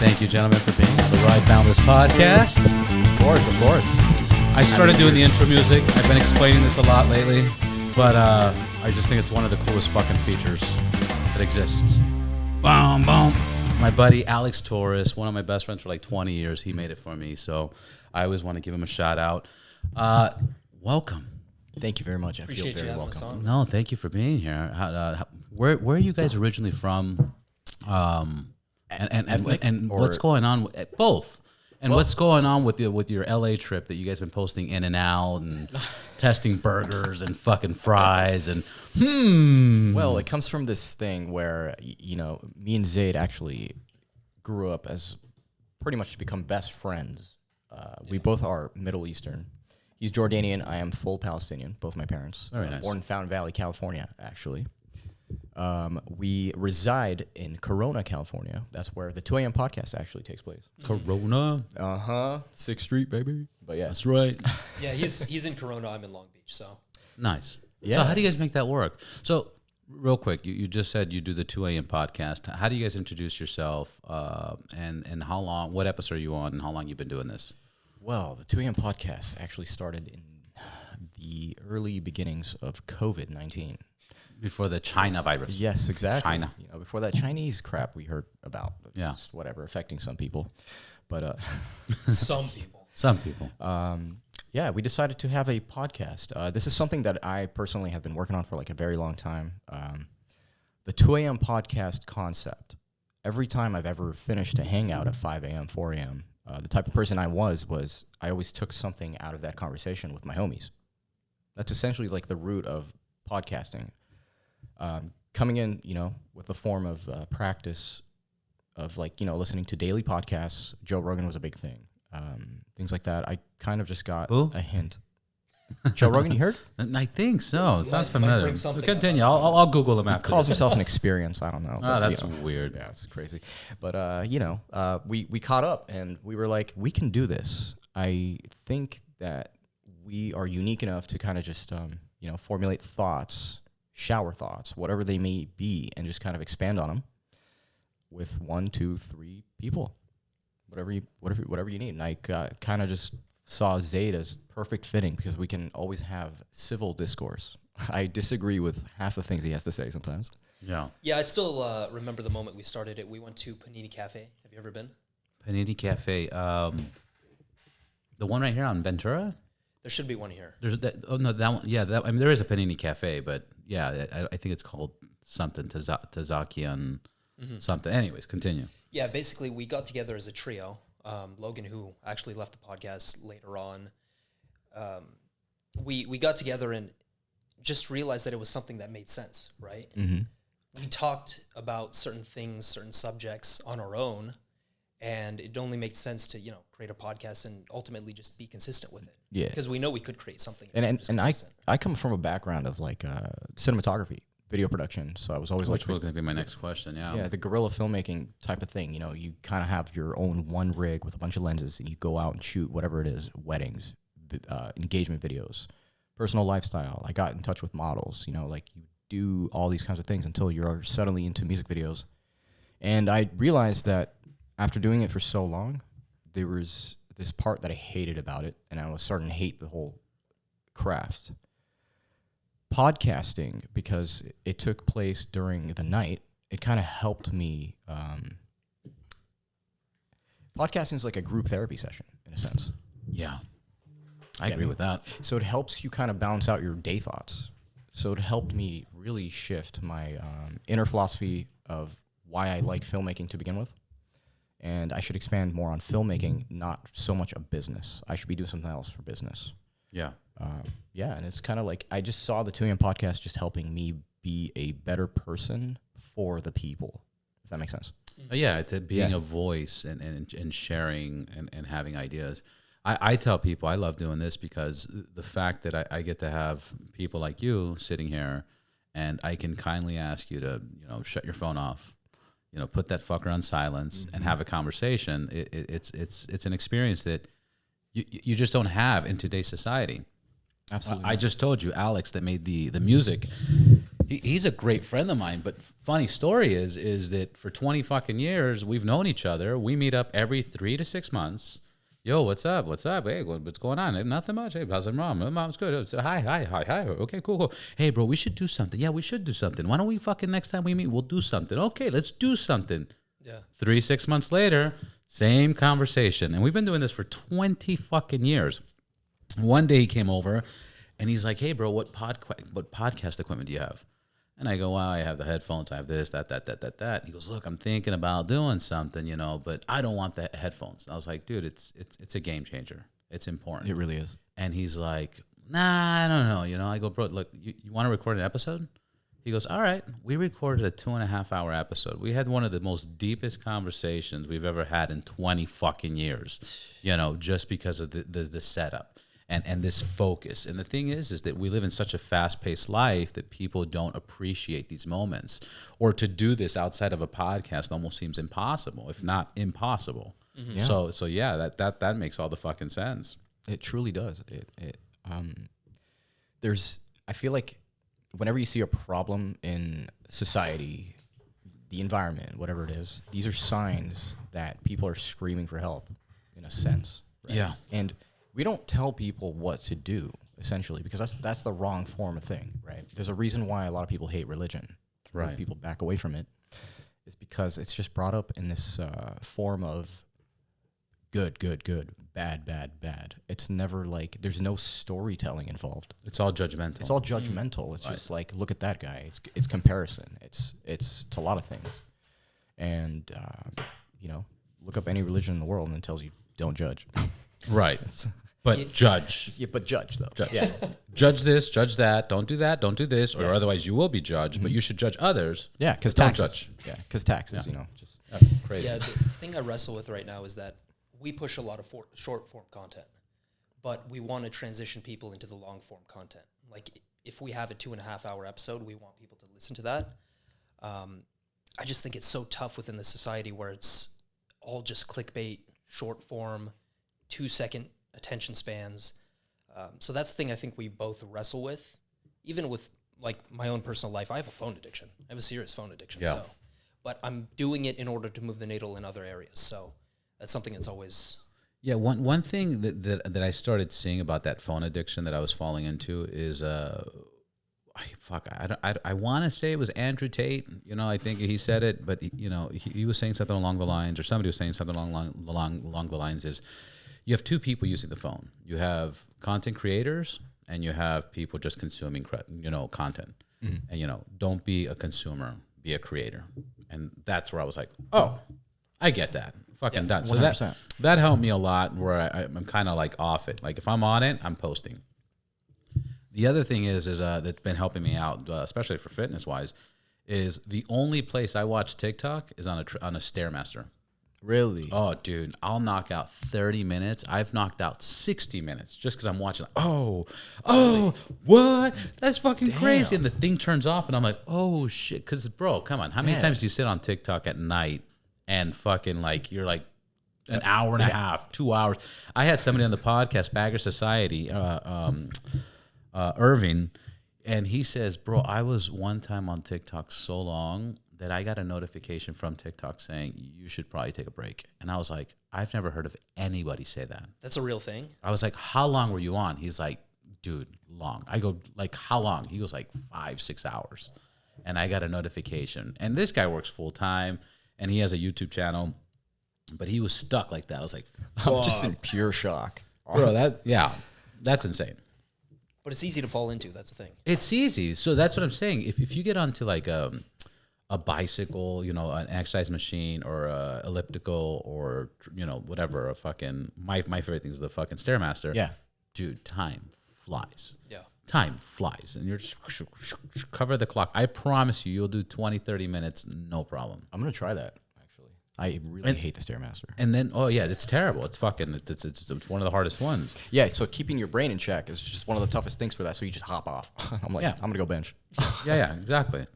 Thank you, gentlemen, for being on the Ride Boundless podcast. Of course, of course. I started doing the intro music. I've been explaining this a lot lately, but I just think it's one of the coolest fucking features that exists. Boom, boom. My buddy Alex Torres, one of my best friends for like 20 years, he made it for me, so I always want to give him a shout out. Welcome. Thank you very much. I Appreciate feel very you having welcome. us on. No, thank you for being here. Where are you guys originally from? And what's going on? Both. And what's going on with your LA trip that you guys been posting in and out and testing burgers and fucking fries and Well, it comes from this thing where, you know, me and Zaid actually grew up as pretty much to become best friends. We both are Middle Eastern. He's Jordanian. I am full Palestinian, both my parents. Very nice. Born in Fountain Valley, California, actually. We reside in Corona, California. That's where the 2 a.m. podcast actually takes place. Corona. 6th Street, baby. But yeah. That's right. Yeah, he's in Corona. I'm in Long Beach. So Nice. Yeah. So how do you guys make that work? So real quick, you just said you do the 2 a.m. podcast. How do you guys introduce yourself and how long, what episode are you on and how long you've been doing this? Well, the 2 a.m. podcast actually started in the early beginnings of COVID-19. Before the China virus. Yes, exactly. China. You know, before that Chinese crap we heard about. Yeah. Just whatever, affecting some people. But some people. Some people. yeah, we decided to have a podcast. This is something that I personally have been working on for like a very long time. The 2 a.m. podcast concept. Every time I've ever finished a hangout at 5 a.m., 4 a.m., the type of person I was I always took something out of that conversation with my homies. That's essentially like the root of podcasting. Coming in, you know, with the form of practice of like, you know, listening to daily podcasts. Joe Rogan was a big thing. Things like that. I kind of just got a hint. Joe Rogan, you heard? I think so. It sounds Might familiar. bring something Continue. up. I'll Google him He after. calls this. himself an experience. I don't know. Oh, that's you know. weird. Yeah, it's crazy. But, you know, we caught up and we were like, we can do this. I think that we are unique enough to kind of just, you know, formulate thoughts, shower thoughts, whatever they may be, and just kind of expand on them with 1, 2, 3 people, whatever you need. And I kind of just saw Zaid as perfect fitting because we can always have civil discourse. I disagree with half the things he has to say sometimes. Yeah. Yeah, I still remember the moment we started it. We went to Panini Cafe. Have you ever been? Panini Cafe. The one right here on Ventura? There should be one here. There's that. Oh no, that one. Yeah, I mean there is a Panini Cafe, but yeah, I think it's called something Tazakian something. Anyways, continue. Yeah, basically we got together as a trio. Logan, who actually left the podcast later on, we got together and just realized that it was something that made sense, right? Mm-hmm. We talked about certain things, certain subjects on our own, and it only makes sense to, you know, create a podcast and ultimately just be consistent with it. Yeah. Because we know we could create something. And consistent. I come from a background of like cinematography, video production. So I was always Which like, was going to be my next question. Yeah. yeah, the guerrilla filmmaking type of thing. You know, you kind of have your own one rig with a bunch of lenses and you go out and shoot whatever it is, weddings, engagement videos, personal lifestyle. I got in touch with models, you know, like you do all these kinds of things until you're suddenly into music videos. And I realized that after doing it for so long, there was this part that I hated about it, and I was starting to hate the whole craft. Podcasting, because it took place during the night, it kind of helped me. Podcasting is like a group therapy session, in a sense. Yeah. I agree with that. So it helps you kind of balance out your day thoughts. So it helped me really shift my inner philosophy of why I like filmmaking to begin with. And I should expand more on filmmaking, not so much a business. I should be doing something else for business. Yeah. Yeah, and it's kind of like I just saw the 2 a.m. podcast just helping me be a better person for the people, if that makes sense. Yeah, it's being a voice and sharing and having ideas. I tell people I love doing this because the fact that I get to have people like you sitting here and I can kindly ask you to, you know, shut your phone off, you know, put that fucker on silence and have a conversation. It's an experience that you just don't have in today's society. Absolutely. I just told you, Alex, that made the music. He's a great friend of mine, but funny story is that for 20 fucking years we've known each other. We meet up every 3 to 6 months. Yo, what's up? What's up? Hey, what's going on? Hey, nothing much. Hey, how's your mom? My mom's good. So, hi. Okay, cool. Hey, bro, we should do something. Yeah, we should do something. Why don't we fucking next time we meet, we'll do something. Okay, let's do something. Yeah. 6 months later, same conversation. And we've been doing this for 20 fucking years. One day he came over and he's like, hey, bro, what podcast equipment do you have? And I go, well, I have the headphones. I have this, that. He goes, look, I'm thinking about doing something, but I don't want the headphones. And I was like, dude, it's a game changer. It's important. It really is. And he's like, nah, I don't know. I go, bro, look, you want to record an episode? He goes, all right. We recorded a 2.5-hour episode. We had one of the most deepest conversations we've ever had in 20 fucking years, just because of the setup. And this focus. And the thing is that we live in such a fast-paced life that people don't appreciate these moments. Or to do this outside of a podcast almost seems impossible, if not impossible. Mm-hmm. Yeah. So yeah, that makes all the fucking sense. It truly does. I feel like whenever you see a problem in society, the environment, whatever it is, these are signs that people are screaming for help, in a sense. Right? Yeah. And we don't tell people what to do, essentially, because that's the wrong form of thing, right? There's a reason why a lot of people hate religion. Right. People back away from it. It's because it's just brought up in this form of good, bad. It's never like, there's no storytelling involved. It's all judgmental. It's all judgmental. It's just like, look at that guy. It's comparison. It's a lot of things. And, look up any religion in the world and it tells you, don't judge. Right. But judge. Yeah, but judge, though. Judge. Yeah. Judge this, judge that. Don't do that, don't do this, or otherwise you will be judged. Mm-hmm. But you should judge others. Yeah, because don't taxes. Judge. Yeah, because taxes, just crazy. Yeah, the thing I wrestle with right now is that we push a lot of short-form content, but we want to transition people into the long-form content. Like, if we have a 2.5-hour episode, we want people to listen to that. I just think it's so tough within the society where it's all just clickbait, short-form, 2-second attention spans. So that's the thing I think we both wrestle with. Even with, like, my own personal life, I have a phone addiction. I have a serious phone addiction. Yeah. So, but I'm doing it in order to move the needle in other areas. So that's something that's always... Yeah, one thing that I started seeing about that phone addiction that I was falling into is... I want to say it was Andrew Tate. I think he said it, but he was saying something along the lines, or somebody was saying something along the lines is, you have two people using the phone. You have content creators and you have people just consuming, content. Mm-hmm. And, don't be a consumer, be a creator. And that's where I was like, oh, I get that. Fucking done. So that helped me a lot where I'm kind of like off it. Like if I'm on it, I'm posting. The other thing is that's been helping me out, especially for fitness wise, is the only place I watch TikTok is on a Stairmaster. Really? Oh, dude, I'll knock out 30 minutes. I've knocked out 60 minutes just because I'm watching. What? That's fucking crazy. And the thing turns off, and I'm like, oh, shit. Because, bro, come on. How many times do you sit on TikTok at night and fucking, like, you're like an hour and a half, 2 hours? I had somebody on the podcast, Bagger Society, Irving, and he says, bro, I was one time on TikTok so long that I got a notification from TikTok saying you should probably take a break. And I was like, I've never heard of anybody say that. That's a real thing? I was like, how long were you on? He's like, dude, long. I go, like, how long? He goes, like, 5-6 hours. And I got a notification. And this guy works full time, and he has a YouTube channel, but he was stuck like that. I was like, I'm just in pure shock. Bro, that's insane. But it's easy to fall into. That's the thing. It's easy. So that's what I'm saying. If you get onto like a bicycle, an exercise machine or a elliptical or, whatever, a fucking, my favorite thing is the fucking Stairmaster. Yeah. Dude, time flies. Yeah. Time flies. And you're just cover the clock. I promise you'll do 20, 30 minutes, no problem. I'm going to try that, actually. I really hate the Stairmaster. And then, oh yeah, it's terrible. It's fucking, it's one of the hardest ones. Yeah, so keeping your brain in check is just one of the toughest things for that. So you just hop off. I'm like, I'm going to go bench. Yeah, exactly.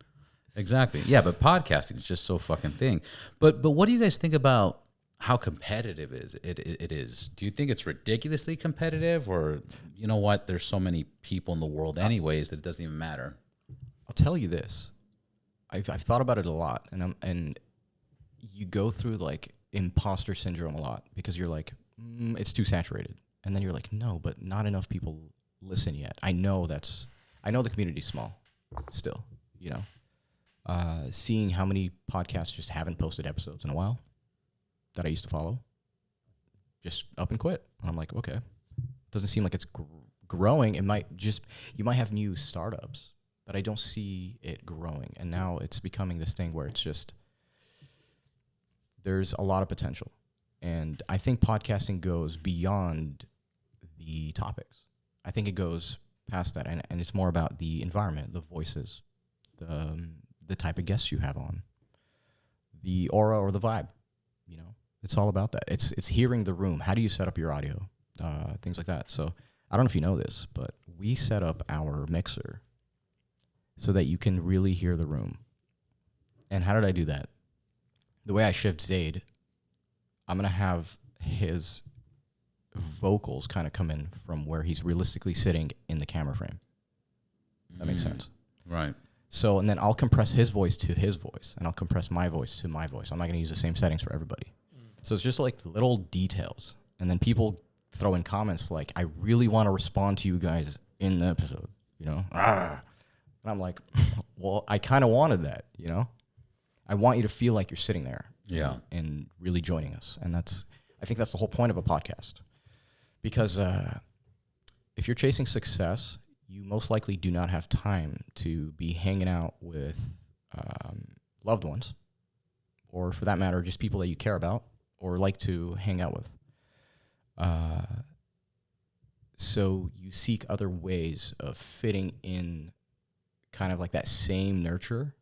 Exactly. Yeah, but podcasting is just so fucking thing. But what do you guys think about how competitive it is? Do you think it's ridiculously competitive, or you know what? There's so many people in the world anyways that it doesn't even matter. I'll tell you this. I've thought about it a lot, and you go through like imposter syndrome a lot because you're like, it's too saturated, and then you're like, no, but not enough people listen yet. I know the community's small, still, you know. Seeing how many podcasts just haven't posted episodes in a while that I used to follow, just up and quit. And I'm like, okay, doesn't seem like it's growing. You might have new startups, but I don't see it growing. And now it's becoming this thing where it's just, there's a lot of potential. And I think podcasting goes beyond the topics. I think it goes past that, and it's more about the environment, the voices, the type of guests you have on, the aura or the vibe. You know, it's all about that. It's hearing the room. How do you set up your audio? Things like that. So I don't know if you know this, but we set up our mixer so that you can really hear the room. And how did I do that? The way I shift Zaid, I'm going to have his vocals kind of come in from where he's realistically sitting in the camera frame. That makes sense. Right. So, and then I'll compress his voice to his voice, and I'll compress my voice to my voice. I'm not going to use the same settings for everybody. So it's just like little details. And then people throw in comments like, I really want to respond to you guys in the episode, you know? And I'm like, well, I kind of wanted that, you know? I want you to feel like you're sitting there. Yeah. And really joining us. And I think that's the whole point of a podcast. Because if you're chasing success, you most likely do not have time to be hanging out with loved ones, or for that matter, just people that you care about or like to hang out with. So you seek other ways of fitting in kind of like that same nurture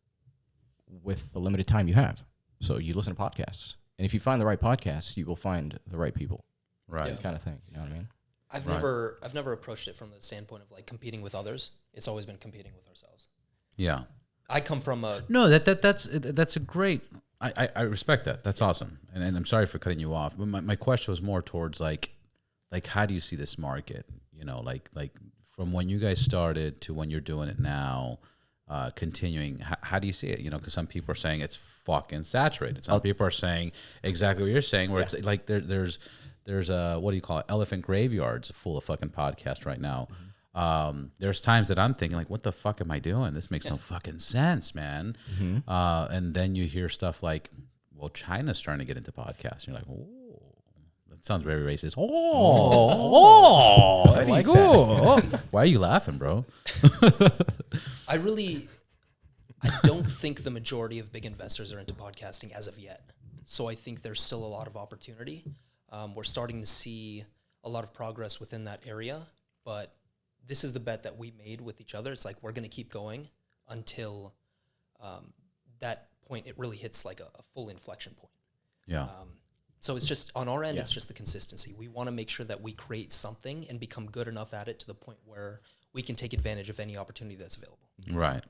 with the limited time you have. So you listen to podcasts. And if you find the right podcasts, you will find the right people. Right. Yeah. Kind of thing. You know what I mean? I've never approached it from the standpoint of like competing with others. It's always been competing with ourselves. Yeah. I come from a No, that's a great. I respect that. That's awesome. And I'm sorry for cutting you off. But my question was more towards like how do you see this market? You know, like from when you guys started to when you're doing it now, continuing. How do you see it? You know, because some people are saying it's fucking saturated. Some people are saying exactly what you're saying, where it's like there's a, what do you call it? Elephant graveyards full of fucking podcasts right now. There's times that I'm thinking like, what the fuck am I doing? This makes no fucking sense, man. And then you hear stuff like, well, China's starting to get into podcasts. And you're like, oh, that sounds very racist. I like that. Why are you laughing, bro? I don't think the majority of big investors are into podcasting as of yet. So I think there's still a lot of opportunity. We're starting to see a lot of progress within that area, but this is the bet that we made with each other. It's like, we're going to keep going until that point, it really hits like a full inflection point. Yeah. So it's just on our end, it's just the consistency. We want to make sure that we create something and become good enough at it to the point where we can take advantage of any opportunity that's available. Right.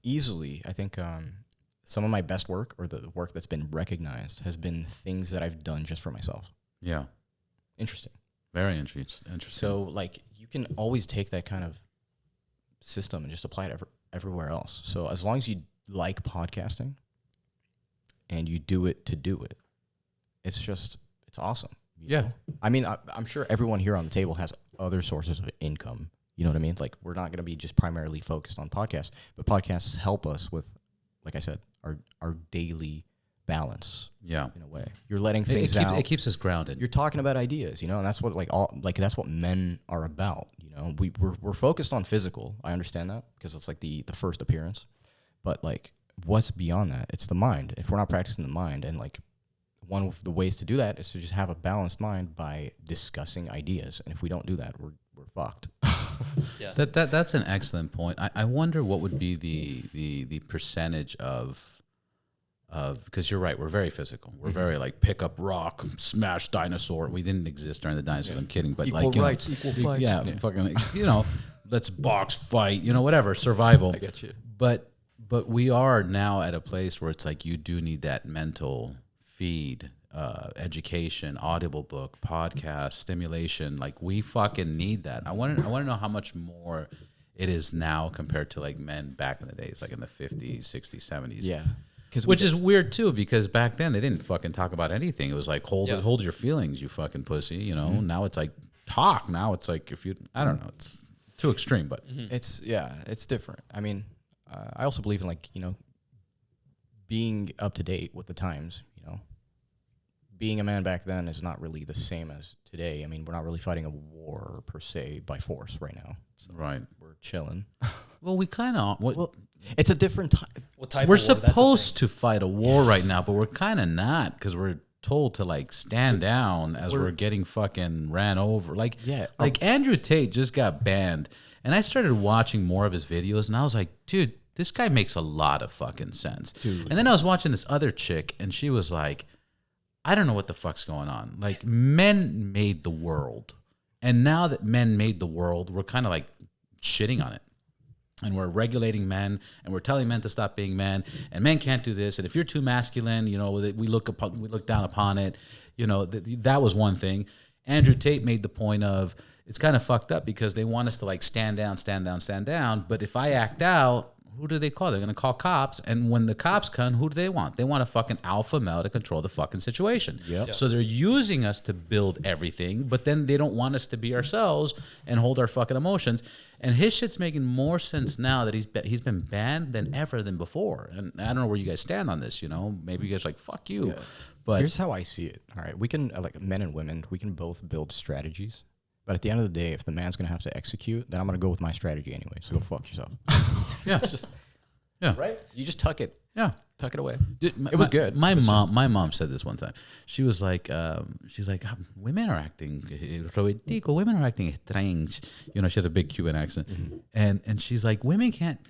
Easily, I think some of my best work, or the work that's been recognized, has been things that I've done just for myself. Yeah. Interesting. Very interesting. So, like, you can always take that kind of system and just apply it everywhere else. So as long as you like podcasting and you do it to do it, it's awesome. You know? I mean, I'm sure everyone here on the table has other sources of income. You know what I mean? Like, we're not going to be just primarily focused on podcasts, but podcasts help us with, like I said, our daily balance. Yeah. In a way, you're letting things out. It keeps us grounded. You're talking about ideas, you know, and that's what that's what men are about. You know, we're focused on physical. I understand that because it's like the first appearance, but like, what's beyond that? It's the mind. If we're not practicing the mind, and like, one of the ways to do that is to just have a balanced mind by discussing ideas. And if we don't do that, we're fucked. Yeah. That's an excellent point. I wonder what would be the percentage of because you're right, we're very physical. We're very like pick up rock, smash dinosaur. We didn't exist during the dinosaurs. I'm kidding, but Equal like rights, equal fights. Yeah, fucking, you know, let's box fight, you know, whatever, survival. I get you. But we are now at a place where it's like you do need that mental feed, education, audible book, podcast, stimulation. Like, we fucking need that. I want to know how much more it is now compared to like men back in the days, like in the 50s, 60s, 70s. Yeah. Which is weird too, because back then they didn't fucking talk about anything. It was like hold your feelings, you fucking pussy. You know. Now it's like talk. Now it's like if you, I don't know, it's too extreme, but it's different. I mean, I also believe in like being up to date with the times. Being a man back then is not really the same as today. I mean, we're not really fighting a war per se by force right now. So right, we're chilling. Well, we kind of. Well, it's a different type. We're supposed to fight a war right now, but we're kind of not because we're told to like stand down as we're getting fucking ran over. Like, like Andrew Tate just got banned, and I started watching more of his videos, and I was like, dude, this guy makes a lot of fucking sense. Dude. And then I was watching this other chick, and she was like, I don't know what the fuck's going on. Like, men made the world. And now that men made the world, we're kind of like shitting on it. And we're regulating men, and we're telling men to stop being men, and men can't do this. And if you're too masculine, we look down upon it. That was one thing. Andrew Tate made the point of it's kind of fucked up because they want us to like stand down. But if I act out, who do they call? They're going to call cops. And when the cops come, who do they want? They want a fucking alpha male to control the fucking situation. Yep. So they're using us to build everything, but then they don't want us to be ourselves and hold our fucking emotions. And his shit's making more sense now that he's been banned than before. And I don't know where you guys stand on this, Maybe you guys are like, fuck you. Yeah. But here's how I see it. All right, we can, like men and women, we can both build strategies. But at the end of the day, if the man's going to have to execute, then I'm going to go with my strategy anyway. So go fuck yourself. Yeah. Right? You just tuck it. Yeah. Tuck it away. Dude, it was good. My mom said this one time. She was like, women are acting strange. She has a big Cuban accent. Mm-hmm. And she's like, women can't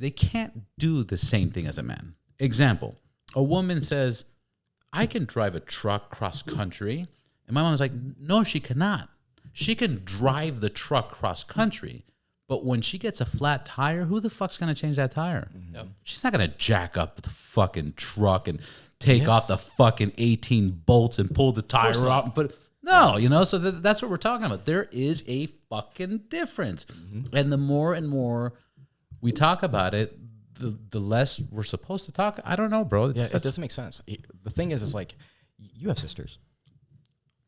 do the same thing as a man. Example, a woman says, I can drive a truck cross country. And my mom's like, no, she cannot. She can drive the truck cross country, but when she gets a flat tire, who the fuck's gonna change that tire? No. She's not gonna jack up the fucking truck and take off the fucking 18 bolts and pull the tire out. But no, so that's what we're talking about. There is a fucking difference, and the more and more we talk about it, the less we're supposed to talk. I don't know, bro. It doesn't make sense. The thing is like you have sisters,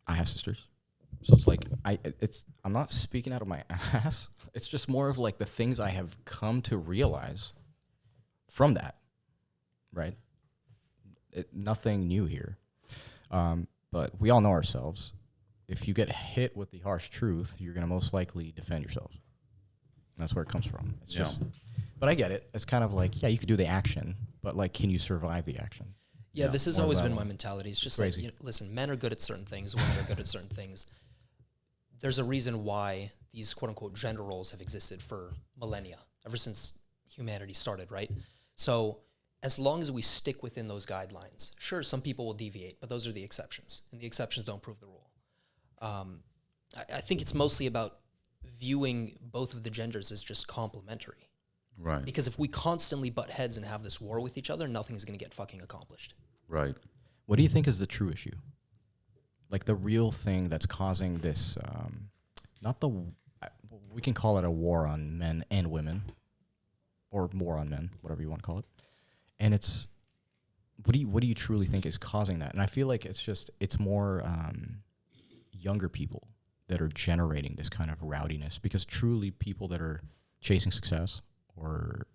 I have sisters. So it's like I'm not speaking out of my ass. It's just more of like the things I have come to realize from that, right? Nothing new here. But we all know ourselves. If you get hit with the harsh truth, you're going to most likely defend yourself. That's where it comes from. It's just, but I get it. It's kind of like, you could do the action, but like, can you survive the action? Yeah, this has always been my mentality. It's just crazy. Like, listen, men are good at certain things, women are good at certain things. There's a reason why these quote-unquote gender roles have existed for millennia, ever since humanity started, right? So as long as we stick within those guidelines, sure, some people will deviate, but those are the exceptions, and the exceptions don't prove the rule. I think it's mostly about viewing both of the genders as just complementary. Right. Because if we constantly butt heads and have this war with each other, nothing's going to get fucking accomplished. Right. What do you think is the true issue? Like the real thing that's causing this, we can call it a war on men and women, or war on men, whatever you want to call it. And it's, what do you truly think is causing that? And I feel like it's more younger people that are generating this kind of rowdiness, because truly people that are chasing success or,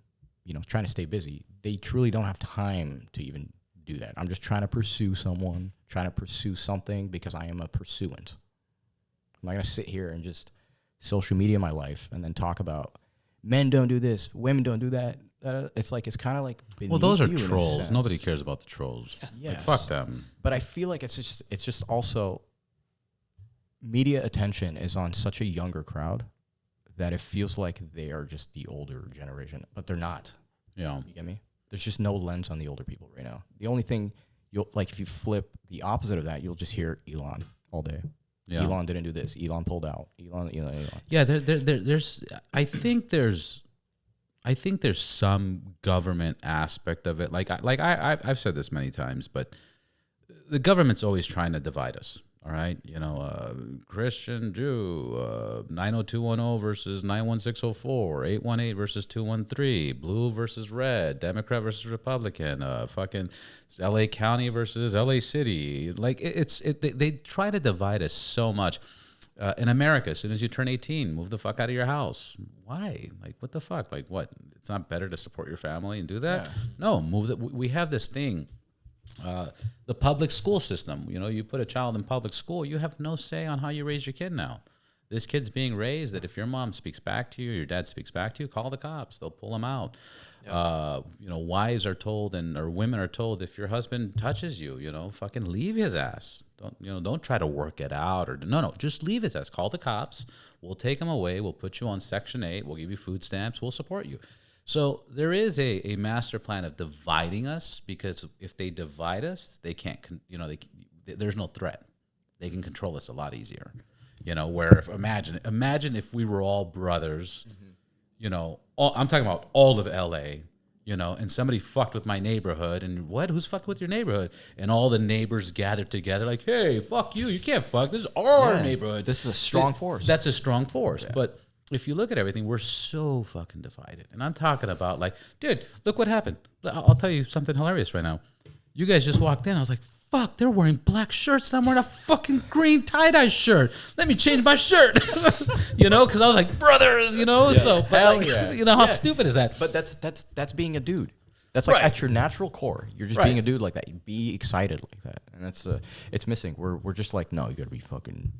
trying to stay busy, they truly don't have time to even do that. I'm just trying to pursue someone, trying to pursue something because I am a pursuant. I'm not going to sit here and just social media my life and then talk about men don't do this, women don't do that. It's kind of like, well, those are trolls. Nobody cares about the trolls. Yes. Like, fuck them. But I feel like it's just also media attention is on such a younger crowd that it feels like they are just the older generation, but they're not. Yeah. You get me? There's just no lens on the older people right now. The only thing if you flip the opposite of that, you'll just hear Elon all day. Yeah. Elon didn't do this. Elon pulled out. Elon. Yeah, there's. I think there's some government aspect of it. I've said this many times, but the government's always trying to divide us. All right, Christian, Jew, 90210 versus 91604, 818 versus 213, blue versus red, Democrat versus Republican, fucking L.A. County versus L.A. City. Like they try to divide us so much. In America, as soon as you turn 18, move the fuck out of your house. Why? Like, what the fuck? Like, what? It's not better to support your family and do that? Yeah. No, move that. We have this thing, the public school system. You put a child in public school, you have no say on how you raise your kid now. This kid's being raised that if your mom speaks back to you, your dad speaks back to you, call the cops. They'll pull them out. Yeah. Wives are told or women are told if your husband touches you, fucking leave his ass. Don't try to work it out no, just leave his ass. Call the cops. We'll take him away. We'll put you on Section 8. We'll give you food stamps. We'll support you. So there is a master plan of dividing us, because if they divide us, they can't, there's no threat. They can control us a lot easier. Where imagine if we were all brothers, I'm talking about all of LA, and somebody fucked with my neighborhood, and who's fucked with your neighborhood? And all the neighbors gathered together like, hey, fuck you. You can't fuck. This is our neighborhood. This is a strong force. That's a strong force. Yeah. But if you look at everything, we're so fucking divided. And I'm talking about like, dude, look what happened. I'll tell you something hilarious right now. You guys just walked in. I was like, fuck, they're wearing black shirts. I'm wearing a fucking green tie-dye shirt. Let me change my shirt. Because I was like, brothers, Yeah. So, but how stupid is that? But that's being a dude. That's like at your natural core. You're just being a dude like that. You be excited like that. And that's it's missing. We're just like, no, you got to be fucking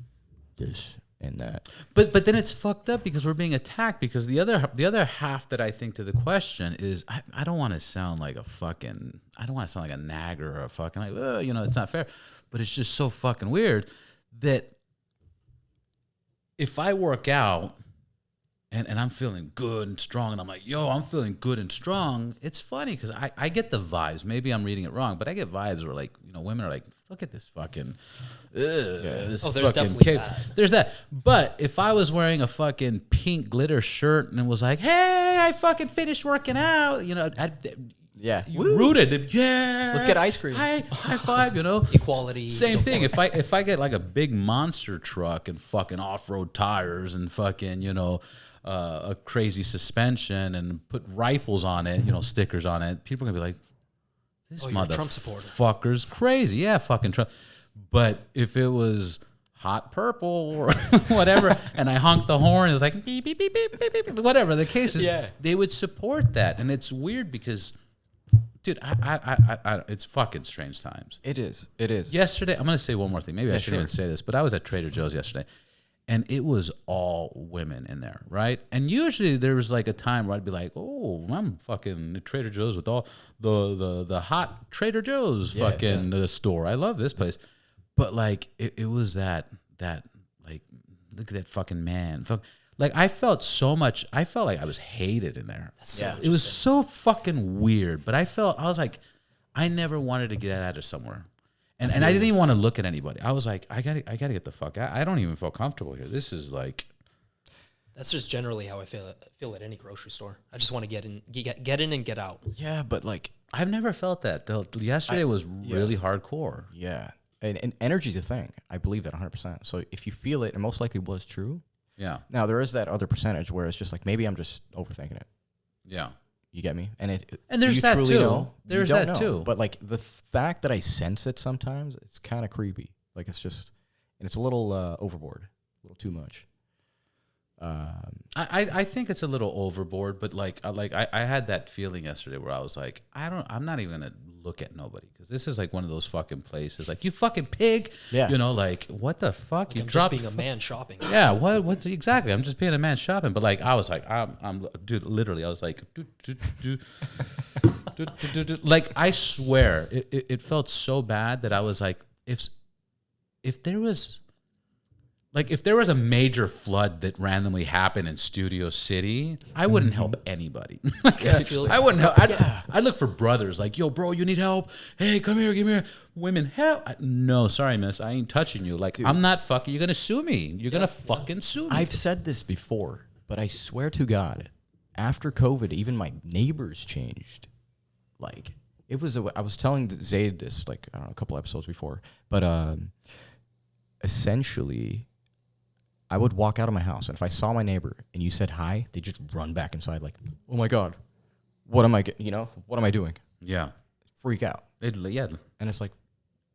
this and that. But then it's fucked up because we're being attacked, because the other half that I think to the question is I don't want to sound like a nagger or a fucking like, it's not fair, but it's just so fucking weird that if I work out and I'm feeling good and strong and I'm like, I'm feeling good and strong, it's funny because I get the vibes. Maybe I'm reading it wrong, but I get vibes where like, women are like, look at this fucking, this there's definitely that. There's that. But if I was wearing a fucking pink glitter shirt and it was like, hey, I fucking finished working out, rooted. Yeah. Let's get ice cream. High five, Equality. Same thing. If I get like a big monster truck and fucking off-road tires and fucking, a crazy suspension and put rifles on it, stickers on it, people are going to be like, this motherfucker's crazy. Yeah, fucking Trump. But if it was hot purple or whatever, and I honked the horn, it was like, beep, beep, beep, beep, beep, beep, whatever the case is, they would support that. And it's weird because, dude, I it's fucking strange times. It is. Yesterday, I'm going to say one more thing. Maybe I shouldn't even say this, but I was at Trader Joe's yesterday. And it was all women in there, right? And usually there was like a time where I'd be like, oh, I'm fucking at Trader Joe's with all the hot Trader Joe's fucking store. I love this place. But like, it was that like, look at that fucking man. Like I felt like I was hated in there. It was so fucking weird. But I was like, I never wanted to get out of somewhere. And I didn't even want to look at anybody. I was like, I gotta get the fuck out. I don't even feel comfortable here. This is like, that's just generally how I feel at any grocery store. I just want to get in and get out. Yeah, but like I've never felt that. Yesterday was really hardcore. Yeah, and energy's a thing. I believe that 100%. So if you feel it, it most likely was true. Yeah. Now there is that other percentage where it's just like maybe I'm just overthinking it. Yeah. You get me? And there's that too. There's that too. But like the fact that I sense it sometimes, it's kind of creepy. Like it's just, and it's a little overboard, a little too much. I think it's a little overboard, but I had that feeling yesterday where I was like, I'm not even gonna look at nobody because this is like one of those fucking places, like you fucking pig, like what the fuck? Like I'm just being a man shopping. Yeah, what exactly? I'm just being a man shopping, but like I was like, I'm dude, literally, I was like, like I swear, it felt so bad that I was like, if there was. Like, if there was a major flood that randomly happened in Studio City, I wouldn't help anybody. I wouldn't help. I'd look for brothers. Like, yo, bro, you need help? Hey, come here, give me here. Women, help. No, sorry, miss. I ain't touching you. Like, dude, I'm not fucking. You're going to sue me. You're going to fucking sue me. I've said this before, but I swear to God, after COVID, even my neighbors changed. Like, I was telling Zaid this, like, I don't know, a couple episodes before, but, essentially, I would walk out of my house, and if I saw my neighbor and you said hi, they just run back inside like, oh my God, what am I doing? Yeah. Freak out. Yeah. And it's like,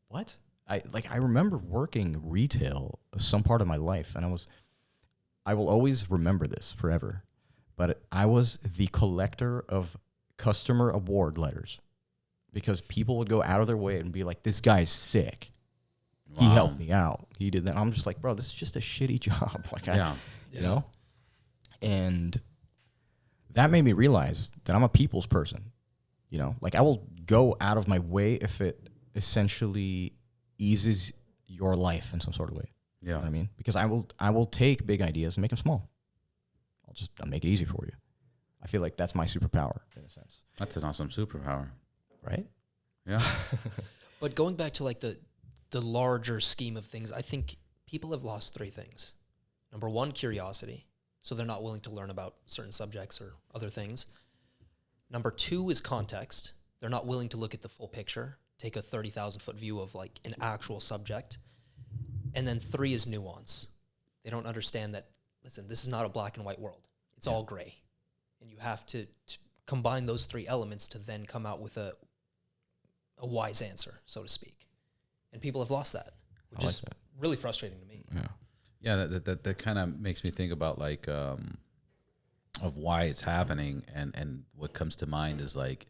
what? I remember working retail some part of my life, and I will always remember this forever, but I was the collector of customer award letters because people would go out of their way and be like, this guy's sick. He helped me out. He did that. I'm just like, bro, this is just a shitty job. Like, you know? And that made me realize that I'm a people's person, you know? Like, I will go out of my way if it essentially eases your life in some sort of way. Yeah. You know what I mean? Because I will take big ideas and make them small. I'll make it easy for you. I feel like that's my superpower in a sense. That's an awesome superpower. Right? Yeah. But going back to like the larger scheme of things, I think people have lost three things. Number one, curiosity. So they're not willing to learn about certain subjects or other things. Number two is context. They're not willing to look at the full picture, take a 30,000-foot view of like an actual subject. And then three is nuance. They don't understand that, listen, this is not a black and white world. It's all gray. And you have to combine those three elements to then come out with a wise answer, so to speak. And people have lost that, which is really frustrating to me. Yeah. Yeah, that kind of makes me think about like of why it's happening, and what comes to mind is like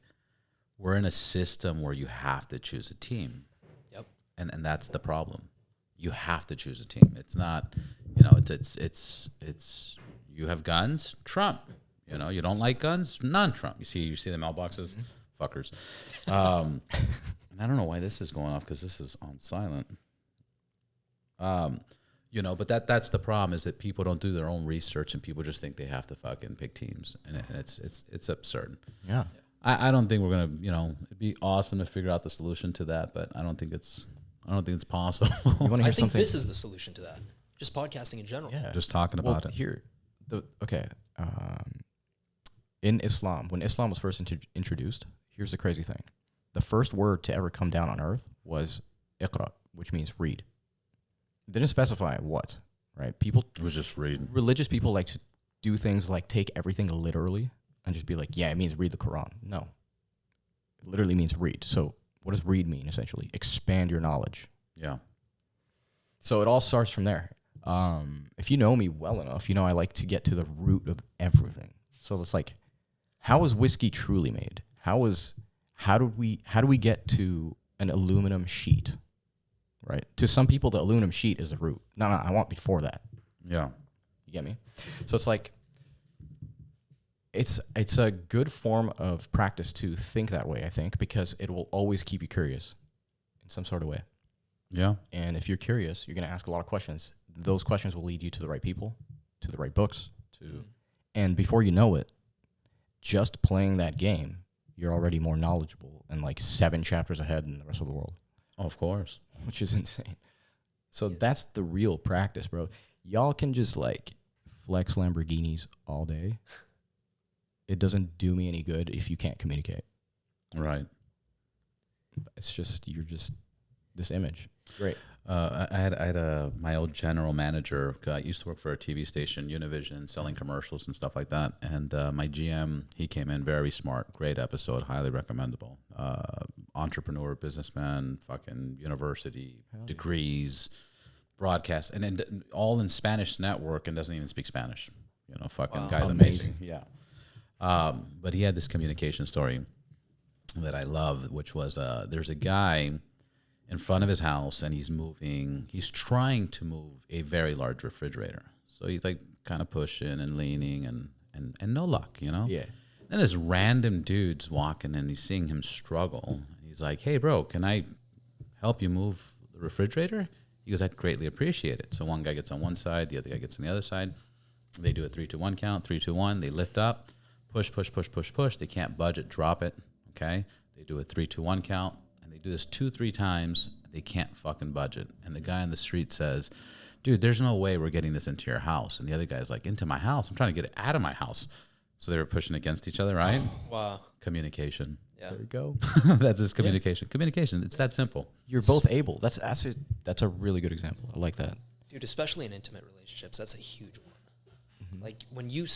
we're in a system where you have to choose a team. Yep. And that's the problem. You have to choose a team. It's not, you know, it's you have guns, Trump. You know, you don't like guns, non-Trump. You see the mailboxes, fuckers. And I don't know why this is going off because this is on silent. You know, but that's the problem, is that people don't do their own research and people just think they have to fucking pick teams, and it's absurd. Yeah. I don't think we're gonna, you know, it'd be awesome to figure out the solution to that, but I don't think it's possible. You want to I hear think something? this is the solution to that. Just podcasting in general. Yeah. Just talking about it. Here, in Islam, when Islam was first introduced, here's the crazy thing. The first word to ever come down on earth was iqra, which means read. It didn't specify what, right? It was just reading. Religious people like to do things like take everything literally and just be like, yeah, it means read the Quran. No. It literally means read. So what does read mean, essentially? Expand your knowledge. Yeah. So it all starts from there. If you know me well enough, you know I like to get to the root of everything. So it's like, how is whiskey truly made? How do we get to an aluminum sheet? Right? To some people, the aluminum sheet is the root. No, I want before that. Yeah. You get me? So it's like, it's a good form of practice to think that way, I think, because it will always keep you curious in some sort of way. Yeah. And if you're curious, you're going to ask a lot of questions. Those questions will lead you to the right people, to the right books, and before you know it, just playing that game, you're already more knowledgeable and like 7 chapters ahead than the rest of the world. Oh, of course. Which is insane. So that's the real practice, bro. Y'all can just like flex Lamborghinis all day. It doesn't do me any good if you can't communicate. Right. You're just this image. Great. I had my old general manager. I used to work for a TV station, Univision, selling commercials and stuff like that. And my GM, he came in very smart, great episode, highly recommendable. Entrepreneur, businessman, fucking university degrees, broadcast, and then all in Spanish network, and doesn't even speak Spanish. You know, fucking guy's amazing. Yeah. But he had this communication story that I love, which was there's a guy in front of his house, and he's trying to move a very large refrigerator. So he's like kind of pushing and leaning and no luck, you know? Yeah. And this random dude's walking, and he's seeing him struggle. He's like, hey, bro, can I help you move the refrigerator? He goes, I'd greatly appreciate it. So one guy gets on one side, the other guy gets on the other side. They do a 3-2-1 count, 3-2-1. They lift up, push. They can't budge it, drop it, okay? They do a 3-2-1 count. Do this 2-3 times, they can't fucking budget. And the guy on the street says, dude, there's no way we're getting this into your house. And the other guy's like, into my house? I'm trying to get it out of my house. So they were pushing against each other, right? Wow. Communication. Yeah. There you go. That's his communication. Communication. It's that simple. You're both able. That's a really good example. I like that. Dude, especially in intimate relationships, that's a huge one. Mm-hmm. Like when you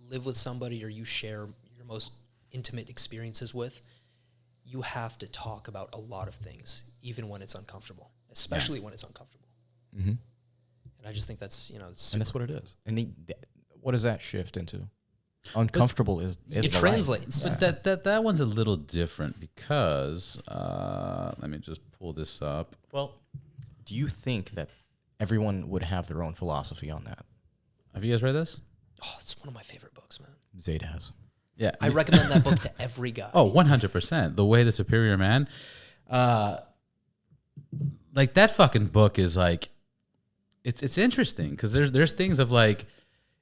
live with somebody or you share your most intimate experiences with, you have to talk about a lot of things, even when it's uncomfortable, especially when it's uncomfortable. Mm-hmm. And I just think that's, and that's what it is. And what does that shift into? Uncomfortable is it translates. But that one's a little different because let me just pull this up. Well, do you think that everyone would have their own philosophy on that? Have you guys read this? Oh, it's one of my favorite books, man. Zaid has. Yeah. I recommend that book to every guy. Oh, 100%. The Way of the Superior Man. Like that fucking book is like, it's interesting because there's things of like,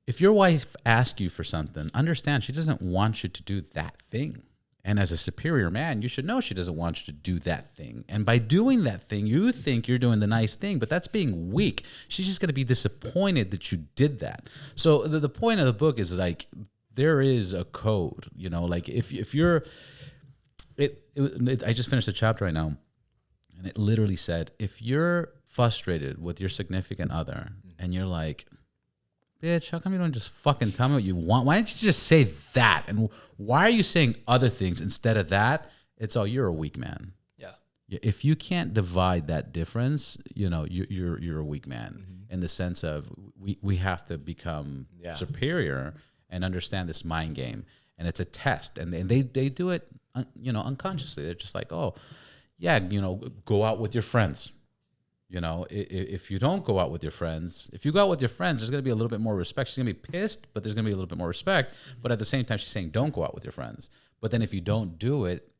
if your wife asks you for something, understand she doesn't want you to do that thing. And as a superior man, you should know she doesn't want you to do that thing. And by doing that thing, you think you're doing the nice thing, but that's being weak. She's just going to be disappointed that you did that. So the point of the book is like, there is a code, like if you're, I just finished a chapter right now, and it literally said, if you're frustrated with your significant other and you're like, bitch, how come you don't just fucking tell me what you want? Why didn't you just say that? And why are you saying other things instead of that? It's you're a weak man. Yeah. If you can't divide that difference, you're a weak man in the sense of we have to become superior and understand this mind game. And it's a test. And they do it, unconsciously. They're just like, oh, yeah, go out with your friends. If you don't go out with your friends, if you go out with your friends, there's going to be a little bit more respect. She's going to be pissed, but there's going to be a little bit more respect. But at the same time, she's saying, don't go out with your friends. But then if you don't do it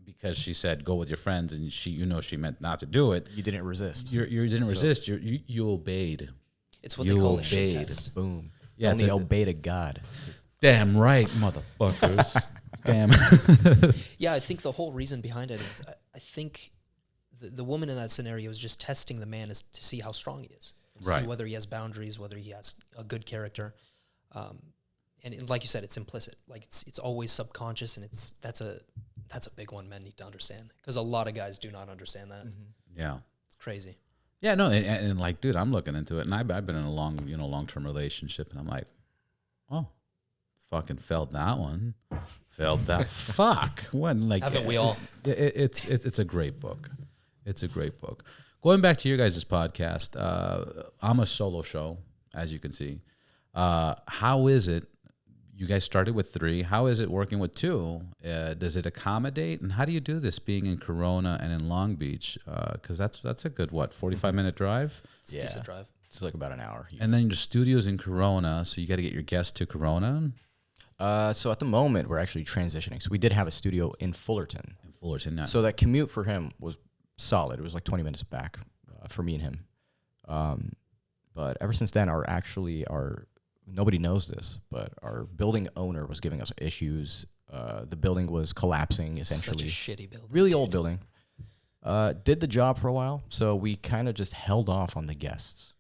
because she said, go with your friends, and she meant not to do it. You didn't resist. You didn't resist. You obeyed. It's what they call a shit test. Boom. Yeah, only obey to God. Damn right, motherfuckers. Damn. Yeah, I think the whole reason behind it is I think the woman in that scenario is just testing the man to see how strong he is, right. See whether he has boundaries, whether he has a good character, and like you said, it's implicit. Like it's always subconscious, and that's a big one men need to understand because a lot of guys do not understand that. Yeah, it's crazy. Yeah, no, and like, dude, I'm looking into it, and I've been in a long-term relationship, and I'm like, oh, fucking failed that one, failed that. Fuck, when like haven't we all? It's a great book. It's a great book. Going back to your guys' podcast, I'm a solo show, as you can see. How is it? You guys started with 3. How is it working with 2? Does it accommodate? And how do you do this being in Corona and in Long Beach? Because that's a good, 45-minute drive? It's a decent drive. It's like about an hour. And then your studio's in Corona, so you got to get your guests to Corona? So at the moment, we're actually transitioning. So we did have a studio in Fullerton. Yeah. So that commute for him was solid. It was like 20 minutes back for me and him. But ever since then, nobody knows this, but our building owner was giving us issues. The building was collapsing, essentially. Such a shitty building. Really old building. Did the job for a while, so we kind of just held off on the guests.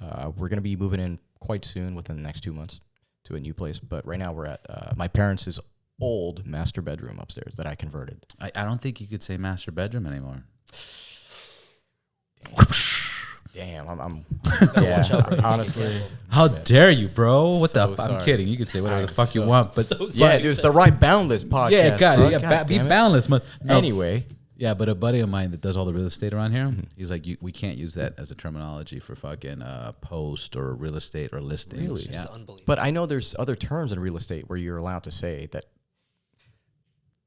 We're going to be moving in quite soon, within the next 2 months, to a new place. But right now we're at my parents' old master bedroom upstairs that I converted. I don't think you could say master bedroom anymore. Damn, I'm Yeah, watch out, honestly. How dare you, bro? What So the? I'm sorry. kidding. You can say whatever I'm the fuck you so- want, but So Yeah, dude, it's the Ride Boundless podcast. yeah, God, bro. yeah, be damn it. boundless. No, Anyway, yeah, but a buddy of mine that does all the real estate around here, he's like, we can't use that as a terminology for fucking post or real estate or listings. Really? Yeah. It's unbelievable. but I know there's other terms in real estate where you're allowed to say that.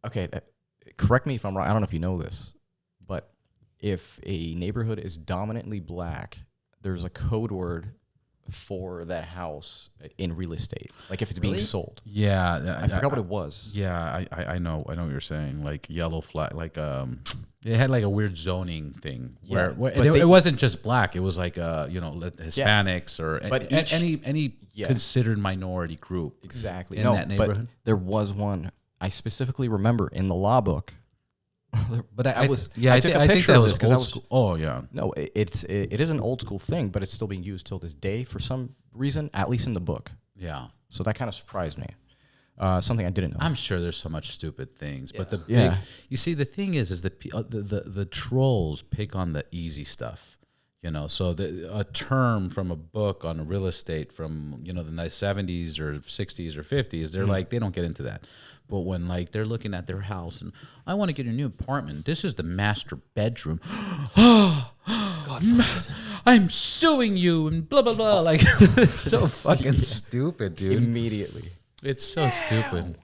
Okay, correct me if I'm wrong. I don't know if you know this, but if a neighborhood is dominantly black, there's a code word for that house in real estate. Like if it's being Really? sold. Yeah, I forgot what it was. Yeah, I know what you're saying. Like yellow flag, like it had like a weird zoning thing Yeah, where but it wasn't just black. It was like Hispanics or But any Yeah. considered minority group. Exactly. In no, that neighborhood? but there was one I specifically remember in the law book. But I I took think a that picture of was this 'cause I old was- school. Oh yeah, No, it is an old school thing, but it's still being used till this day for some reason, at least in the book. yeah. So that kind of surprised me. Something I didn't know. I'm sure there's so much stupid things, but the Yeah. big, you see, the thing is the trolls pick on the easy stuff, you know. So a term from a book on real estate from, you know, the 70s or 60s or 50s, they're like, they don't get into that. But when like they're looking at their house and I want to get a new apartment, this is the master bedroom. God forbid. I'm suing you and blah blah blah. Like it's so fucking stupid, dude. Immediately. It's so stupid.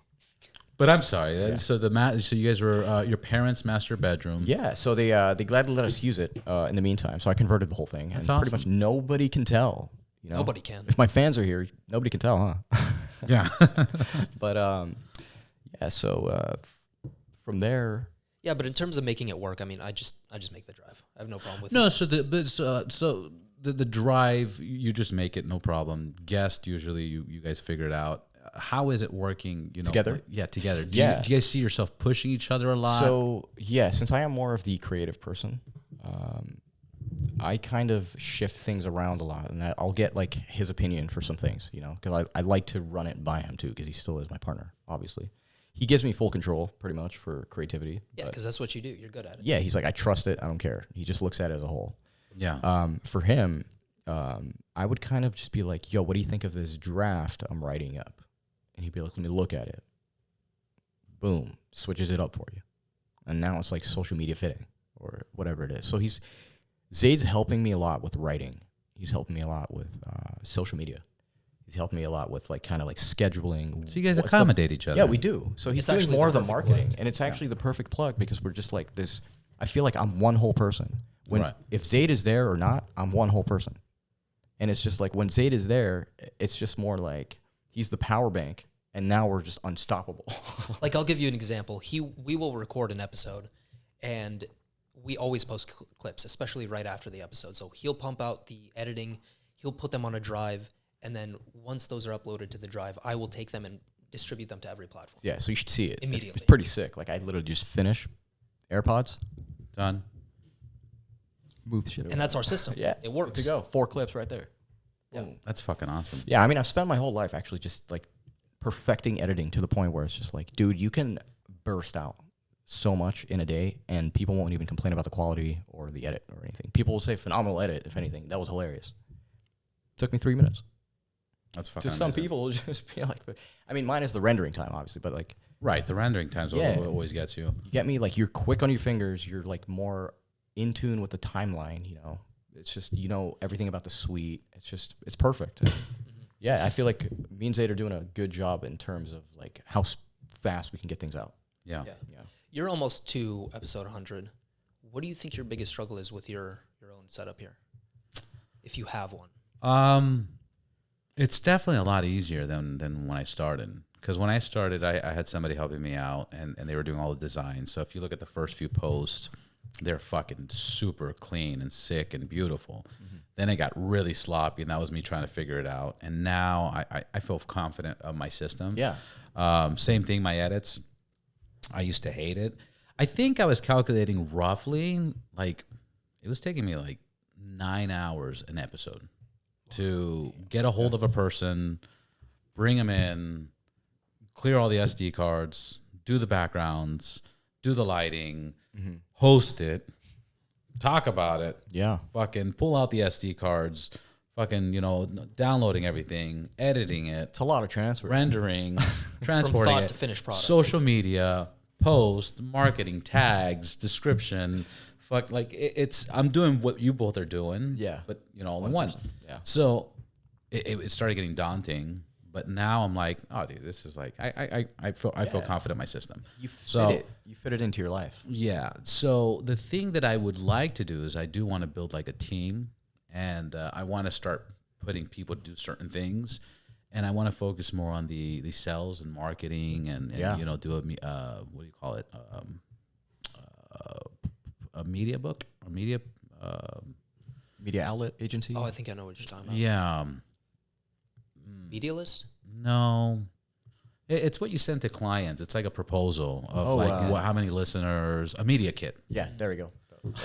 But I'm sorry. So so you guys were your parents' master bedroom. Yeah, so they gladly let us use it in the meantime. So I converted the whole thing. That's and awesome. pretty much nobody can tell. You know? Nobody can. If my fans are here, nobody can tell, huh? Yeah. But yeah. So from there, Yeah, but in terms of making it work, I mean, I just make the drive. I have no problem with No, it. so the drive, you just make it, no problem. Guest, usually you guys figure it out. How is it working? You know, Together? Yeah, together. Do Yeah. you guys see yourself pushing each other a lot? so yeah, since I am more of the creative person, I kind of shift things around a lot, and I'll get like his opinion for some things, you know, because I like to run it by him too, because he still is my partner, obviously. He gives me full control pretty much for creativity. Yeah, because that's what you do. You're good at it. Yeah, he's like, I trust it. I don't care. He just looks at it as a whole. yeah. For him, I would kind of just be like, yo, what do you think of this draft I'm writing up? And he'd be like, let me look at it. Boom, switches it up for you. And now it's like social media fitting or whatever it is. So Zaid's helping me a lot with writing. He's helping me a lot with social media. He's helping me a lot with like kind of like scheduling. So you guys what's the- accommodate each other. Yeah, we do. So he's It's doing actually more the of the perfect marketing, blend. and it's actually the perfect plug because we're just like this. I feel like I'm one whole person. When Right. if Zaid is there or not, I'm one whole person. And it's just like when Zaid is there, it's just more like he's the power bank, and now we're just unstoppable. Like, I'll give you an example. We will record an episode, and we always post clips, especially right after the episode. So he'll pump out the editing, he'll put them on a drive, and then once those are uploaded to the drive, I will take them and distribute them to every platform. Yeah, so you should see it. Immediately. It's pretty sick. Like I literally just finish AirPods, Done. move the shit. And that's our system. Yeah, It works. Good to go. 4 clips right there. Yeah. Boom. That's fucking awesome. Yeah, I mean, I've spent my whole life actually just like perfecting editing to the point where it's just like, dude, you can burst out so much in a day and people won't even complain about the quality or the edit or anything. People will say phenomenal edit, if anything. That was hilarious. Took me 3 minutes. That's fucking To some amazing. people, it'll just be like, I mean, mine is the rendering time, obviously, but like, Right. The rendering times Yeah. what always gets you. you get me, like, you're quick on your fingers, you're like more in tune with the timeline, you know? It's just, you know, everything about the suite. It's just, it's perfect. And yeah, I feel like me and Zaid are doing a good job in terms of like how fast we can get things out. Yeah. Yeah. Yeah. You're almost to episode 100. What do you think your biggest struggle is with your own setup here? If you have one. It's definitely a lot easier than when I started. Because when I started, I had somebody helping me out, and they were doing all the designs. So if you look at the first few posts, they're fucking super clean and sick and beautiful. Mm-hmm. Then it got really sloppy, and that was me trying to figure it out. And now I feel confident of my system. Yeah. Same thing, my edits. I used to hate it. I think I was calculating roughly, like, it was taking me like 9 hours an episode to get a hold of a person, bring them in, clear all the SD cards, do the backgrounds, do the lighting, host it, talk about it, Yeah. fucking pull out the SD cards, fucking, you know, downloading everything, editing it, It's a lot of transfer. rendering, From transporting thought it, to finished product. social media, post, marketing, tags, description. Fuck, like it's. I'm doing what you both are doing. Yeah. but you know, all in one. Yeah. So it started getting daunting, but now I'm like, oh, dude, this is like I feel confident in my system. You fit So- it. You fit it into your life. Yeah. So the thing that I would like to do is I do want to build like a team, and I want to start putting people to do certain things, and I want to focus more on the sales and marketing, and Yeah. you know, do a what do you call it, a media book or media. Media outlet agency. Oh, I think I know what you're talking about. Yeah. Media list? No. It's what you send to clients. It's like a proposal of how many listeners, a media kit. Yeah, there we go.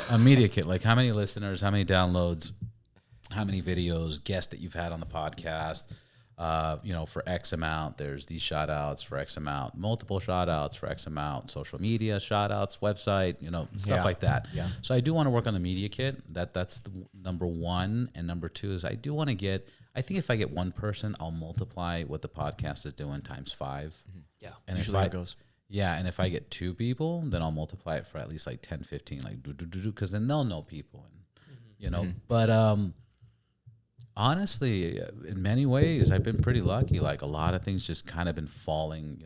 A media kit, like how many listeners, how many downloads, how many videos, guests that you've had on the podcast, for X amount, there's these shout outs for X amount, multiple shout outs for X amount, social media shout outs, website, stuff like that. Yeah. So I do want to work on the media kit. That's the number one. And number two is I do want to I think if I get one person, I'll multiply what the podcast is doing times 5. Yeah. And Usually if it goes. Yeah, and if I get 2 people, then I'll multiply it for at least like 10, 15, like because then they'll know people, and But honestly, in many ways, I've been pretty lucky. Like a lot of things just kind of been falling.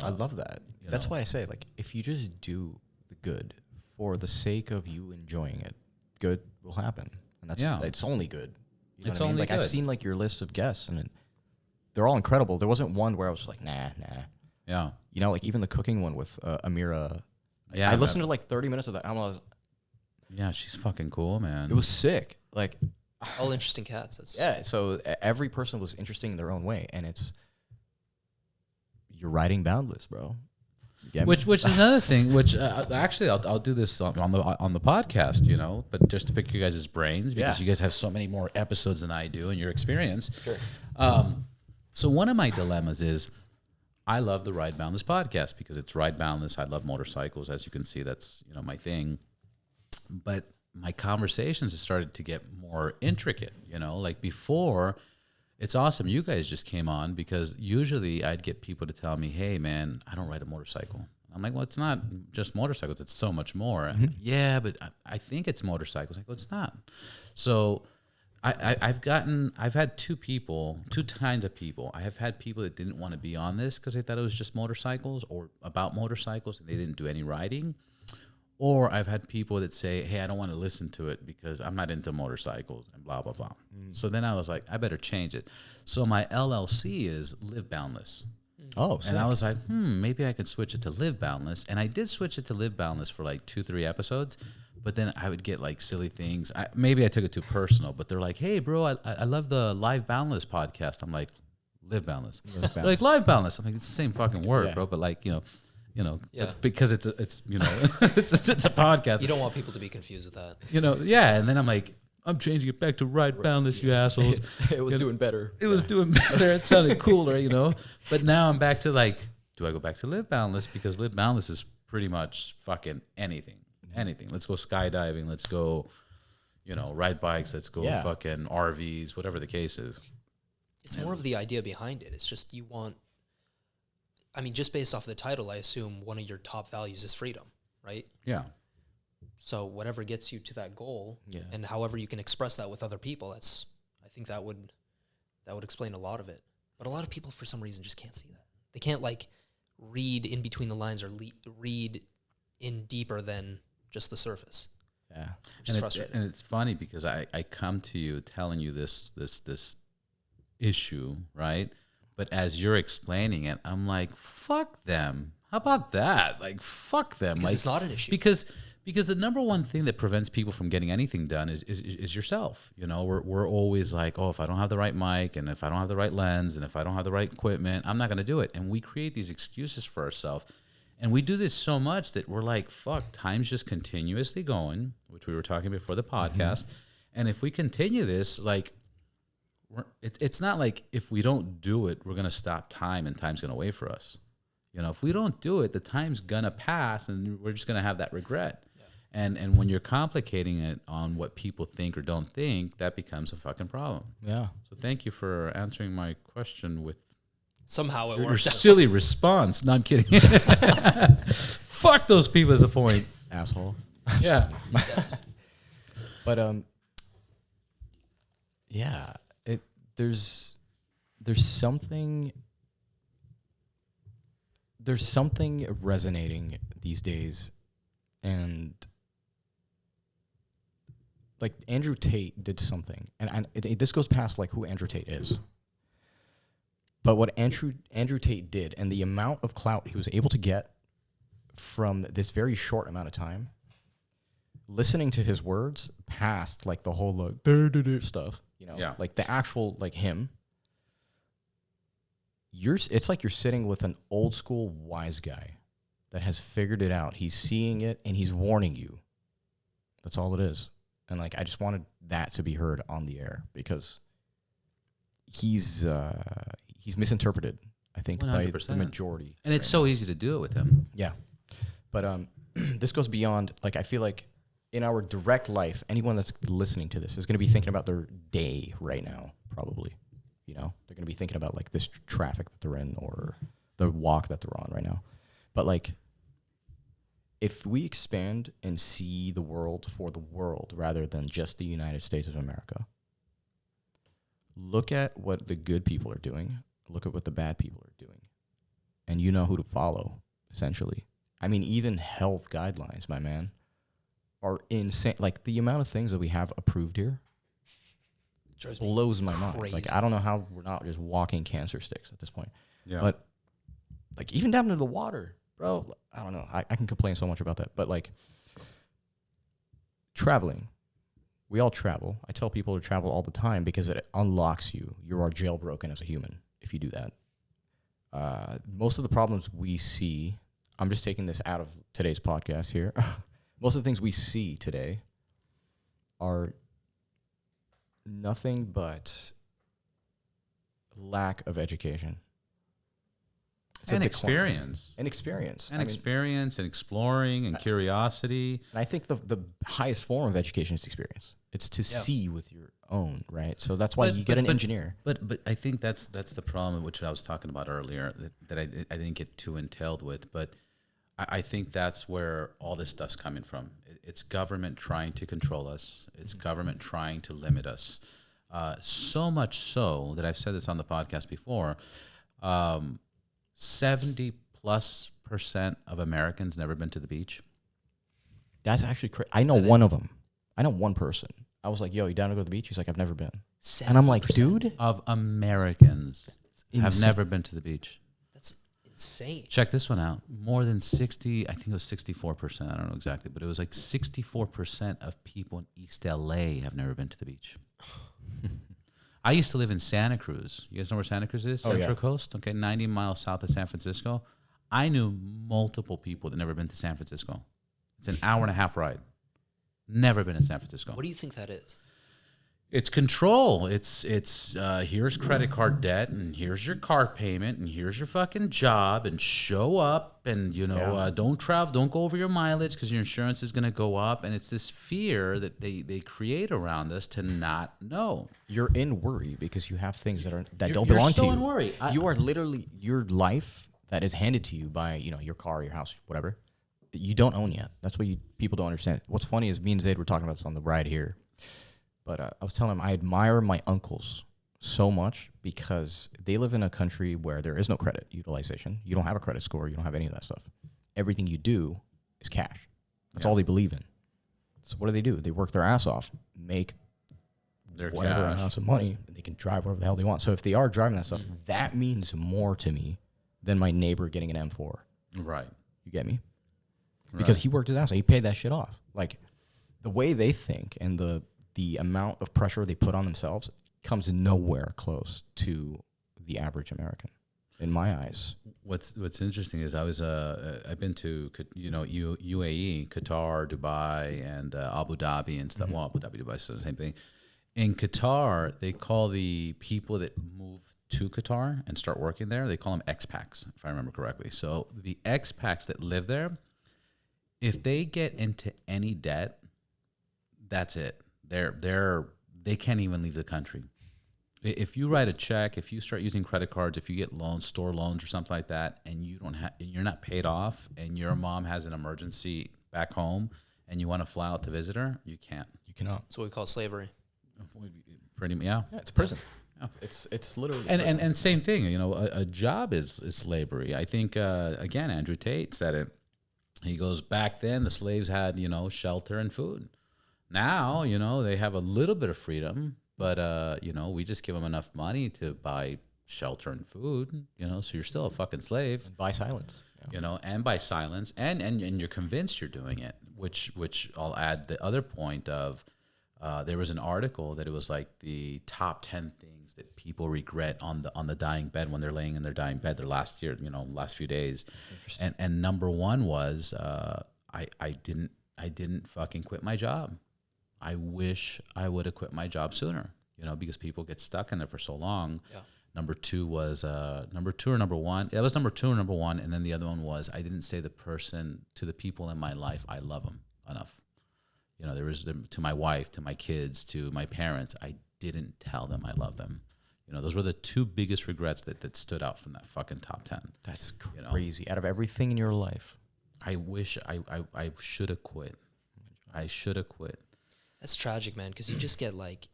I love that. That's why I say, like, if you just do the good for the sake of you enjoying it, good will happen, and it's only good. You know It's what I mean? only like good. I've seen like your list of guests, and they're all incredible. There wasn't one where I was like, nah. Yeah. Like even the cooking one with Amira. Yeah, I listened to like 30 minutes of that. Yeah, she's fucking cool, man. It was sick. Like, All interesting cats. That's yeah. So every person was interesting in their own way, and you're riding boundless, bro. You get me? Which is another thing. Which actually, I'll do this on the podcast, but just to pick you guys' brains because you guys have so many more episodes than I do in your experience. Sure. So one of my dilemmas is, I love the Ride Boundless podcast because it's Ride Boundless. I love motorcycles, as you can see. That's my thing. But my conversations have started to get more intricate. Like before, it's awesome. You guys just came on because usually I'd get people to tell me, "Hey, man, I don't ride a motorcycle." I'm like, "Well, it's not just motorcycles. It's so much more." Mm-hmm. Yeah, but I think it's motorcycles. I go, "It's not." So I've had two kinds of people. I have had people that didn't want to be on this because they thought it was just motorcycles or about motorcycles and they didn't do any riding. Or I've had people that say, "Hey, I don't want to listen to it because I'm not into motorcycles and blah, blah, blah." So then I was like, I better change it. So my LLC is Live Boundless. Oh, And I was like, maybe I could switch it to Live Boundless. And I did switch it to Live Boundless for like 2-3 episodes. But then I would get like silly things. Maybe I took it too personal, but they're like, "Hey, bro, I love the Live Boundless podcast." I'm like, Live Boundless. They're like, Live Boundless. I'm like, it's the same fucking word, bro. But like, because it's it's a podcast. You don't want people to be confused with that. And then I'm like, I'm changing it back to Ride Boundless, you assholes. it was doing better. It was doing better. It sounded cooler, But now I'm back to like, do I go back to Live Boundless? Because Live Boundless is pretty much fucking anything. Let's go skydiving. Let's go, ride bikes. Let's go fucking RVs, whatever the case is. It's more of the idea behind it. It's just just based off the title, I assume one of your top values is freedom, right? Yeah. So whatever gets you to that goal and however you can express that with other people, I think that would explain a lot of it. But a lot of people for some reason just can't see that. They can't like read in between the lines or read in deeper than just the surface. Yeah. Which is frustrating. And it's funny because I come to you telling you this issue, right? But as you're explaining it, I'm like, fuck them. How about that? Like, fuck them. Because like, it's not an issue. Because the number one thing that prevents people from getting anything done is yourself. We're always like, oh, if I don't have the right mic and if I don't have the right lens and if I don't have the right equipment, I'm not going to do it. And we create these excuses for ourselves. And we do this so much that we're like, fuck, time's just continuously going, which we were talking before the podcast. And if we continue this, like, it's not like if we don't do it, we're going to stop time and time's going to wait for us. If we don't do it, the time's going to pass and we're just going to have that regret. Yeah. And when you're complicating it on what people think or don't think, that becomes a fucking problem. Yeah. So thank you for answering my question with somehow it your worked out. silly response. No, I'm kidding. Fuck those people is the point. Asshole. Yeah. But yeah, there's something resonating these days, and like Andrew Tate did something, and this goes past like who Andrew Tate is. But what Andrew Tate did and the amount of clout he was able to get from this very short amount of time, listening to his words past like the whole like stuff, like the actual like him, it's like you're sitting with an old school wise guy that has figured it out. He's seeing it and he's warning you. That's all it is. And like I just wanted that to be heard on the air because he's misinterpreted, I think, by the 100%. majority. And it's so easy to do it with him. Yeah. But this goes beyond, like, I feel like in our direct life, anyone that's listening to this is going to be thinking about their day right now, probably. You know, they're going to be thinking about, like, this traffic that they're in or the walk that they're on right now. But, like, if we expand and see the world for the world rather than just the United States of America, look at what the good people are doing, look at what the bad people are doing, and you know who to follow, essentially. I mean, even health guidelines, my man, are insane. Like, the amount of things that we have approved here blows my mind. Like, I don't know how we're not just walking cancer sticks at this point. Yeah. But, like, even down to the water, bro, I don't know. I can complain so much about that. But, like, traveling. We all travel. I tell people to travel all the time because it unlocks you. You are jailbroken as a human if you do that. Most of the problems we see, I'm just taking this out of today's podcast here. Most of the things we see today are nothing but lack of education. It's And a decline. experience. And experience. And experience and exploring and curiosity. And I think the highest form of education is experience. It's to see with your own, right? So that's why you get an engineer. But I think that's the problem, which I was talking about earlier, that I didn't get too entailed with. But I think that's where all this stuff's coming from. It's government trying to control us. It's government trying to limit us. So much so that I've said this on the podcast before, 70+% of Americans never been to the beach. That's actually crazy. I know one of them. I know one person. I was like, yo, you down to go to the beach? He's like, I've never been. 70%. And I'm like, dude. Of Americans have never been to the beach. That's insane. Check this one out. More than 60, I think it was 64%. I don't know exactly, but it was like 64% of people in East LA have never been to the beach. I used to live in Santa Cruz. You guys know where Santa Cruz is? Central Coast. Okay, 90 miles south of San Francisco. I knew multiple people that never been to San Francisco. It's an hour and a half ride. Never been in San Francisco. What do you think that is? It's control. It's here's credit card debt, and here's your car payment, and here's your fucking job, and show up, and don't travel, don't go over your mileage because your insurance is gonna go up, and it's this fear that they create around us to not know. You're in worry because you have things that don't belong to you. You're so in worry. You are literally, your life that is handed to you by your car, your house, whatever, you don't own yet. That's what people don't understand. What's funny is me and Zaid were talking about this on the ride here. But I was telling him I admire my uncles so much because they live in a country where there is no credit utilization. You don't have a credit score. You don't have any of that stuff. Everything you do is cash. That's all they believe in. So what do? They work their ass off, make Their whatever cash. amounts of money, and they can drive whatever the hell they want. So if they are driving that stuff, that means more to me than my neighbor getting an M4. Right. You get me? Because he worked his ass off. He paid that shit off. Like, the way they think and the amount of pressure they put on themselves comes nowhere close to the average American, in my eyes. What's interesting is I've been to UAE, Qatar, Dubai, and Abu Dhabi and stuff. Well, Abu Dhabi, Dubai, so the same thing. In Qatar, they call the people that move to Qatar and start working there, they call them expats, if I remember correctly. So the expats that live there, if they get into any debt, that's it. They can't even leave the country. If you write a check, if you start using credit cards, if you get loans, store loans or something like that, and you're not paid off, and your mom has an emergency back home, and you want to fly out to visit her, you can't. You cannot. That's what we call slavery. Pretty, yeah. Yeah, it's prison. Yeah. It's literally and same thing. A job is slavery. I think again, Andrew Tate said it. He goes, back then the slaves had shelter and food. Now, they have a little bit of freedom, but, we just give them enough money to buy shelter and food, so you're still a fucking slave. And by silence. Yeah. And by silence, and you're convinced you're doing it, which I'll add the other point of, there was an article that it was like the top 10 things that people regret on the dying bed when they're laying in their dying bed, their last few days. And number one was, I didn't fucking quit my job. I wish I would have quit my job sooner. because people get stuck in there for so long. Yeah. Number two was number two or number one. It was number two or number one, and then the other one was I didn't say to the people in my life I love them enough. There was to my wife, to my kids, to my parents. I didn't tell them I love them. Those were the two biggest regrets that stood out from that fucking top 10. That's crazy. Out of everything in your life, I wish I should have quit. I should have quit. That's tragic, man, because you just get like,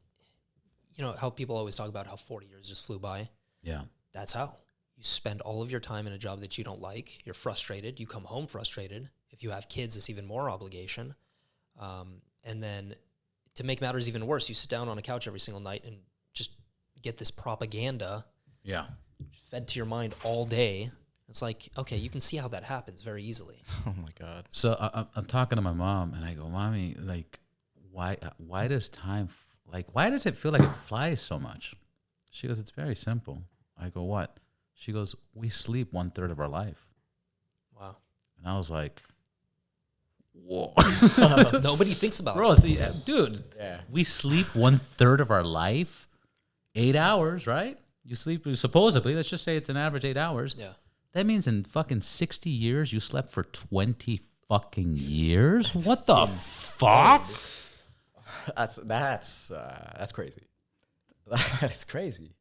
how people always talk about how 40 years just flew by. Yeah. That's how. You spend all of your time in a job that you don't like. You're frustrated. You come home frustrated. If you have kids, it's even more obligation. And then to make matters even worse, you sit down on a couch every single night and just get this propaganda fed to your mind all day. It's like, okay, you can see how that happens very easily. oh my God. So I'm talking to my mom, and I go, Mommy, like, why does time, why does it feel like it flies so much? She goes, it's very simple. I go, what? She goes, we sleep 1/3 of our life. Wow. And I was like, whoa. Nobody thinks about Bro, it. dude, Yeah. we sleep 1/3 of our life, 8 hours, right? You sleep, supposedly, let's just say it's an average 8 hours. Yeah. That means in fucking 60 years, you slept for 20 fucking years? What the fuck? That's crazy. That's crazy.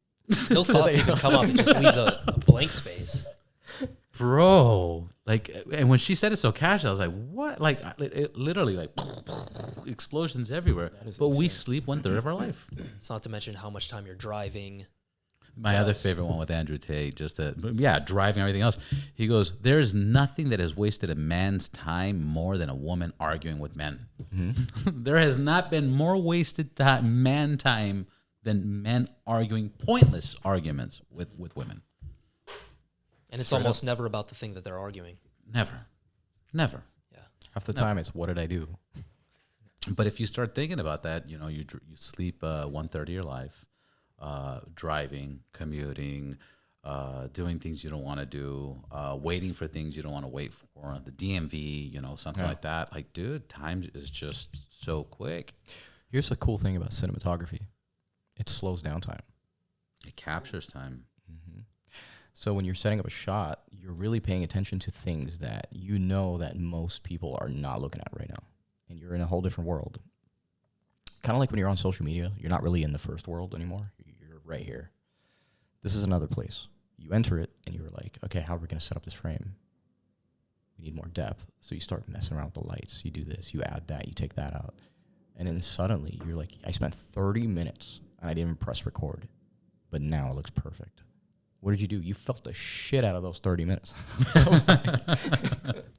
No thoughts even come up. It just leaves a blank space. Bro, and when she said it so casual, I was like, what? It literally, explosions everywhere. But we sleep 1/3 of our life. It's not to mention how much time you're driving. My other favorite one with Andrew Tate, driving, everything else. He goes, there is nothing that has wasted a man's time more than a woman arguing with men. Mm-hmm. There has not been more wasted man time than men arguing pointless arguments with women. And it's almost never about the thing that they're arguing. Never. Yeah. Half the time it's, what did I do? But if you start thinking about that, you sleep 1/3 of your life. Driving, commuting, doing things you don't want to do, waiting for things you don't want to wait for, the DMV, something like that. Like, dude, time is just so quick. Here's the cool thing about cinematography. It slows down time. It captures time. Mm-hmm. So when you're setting up a shot, you're really paying attention to things that that most people are not looking at right now. And you're in a whole different world. Kind of like when you're on social media, you're not really in the first world anymore. You're right here. This is another place. You enter it, and you're like, okay, how are we going to set up this frame? We need more depth. So you start messing around with the lights. You do this. You add that. You take that out. And then suddenly, you're like, I spent 30 minutes, and I didn't even press record. But now it looks perfect. What did you do? You felt the shit out of those 30 minutes.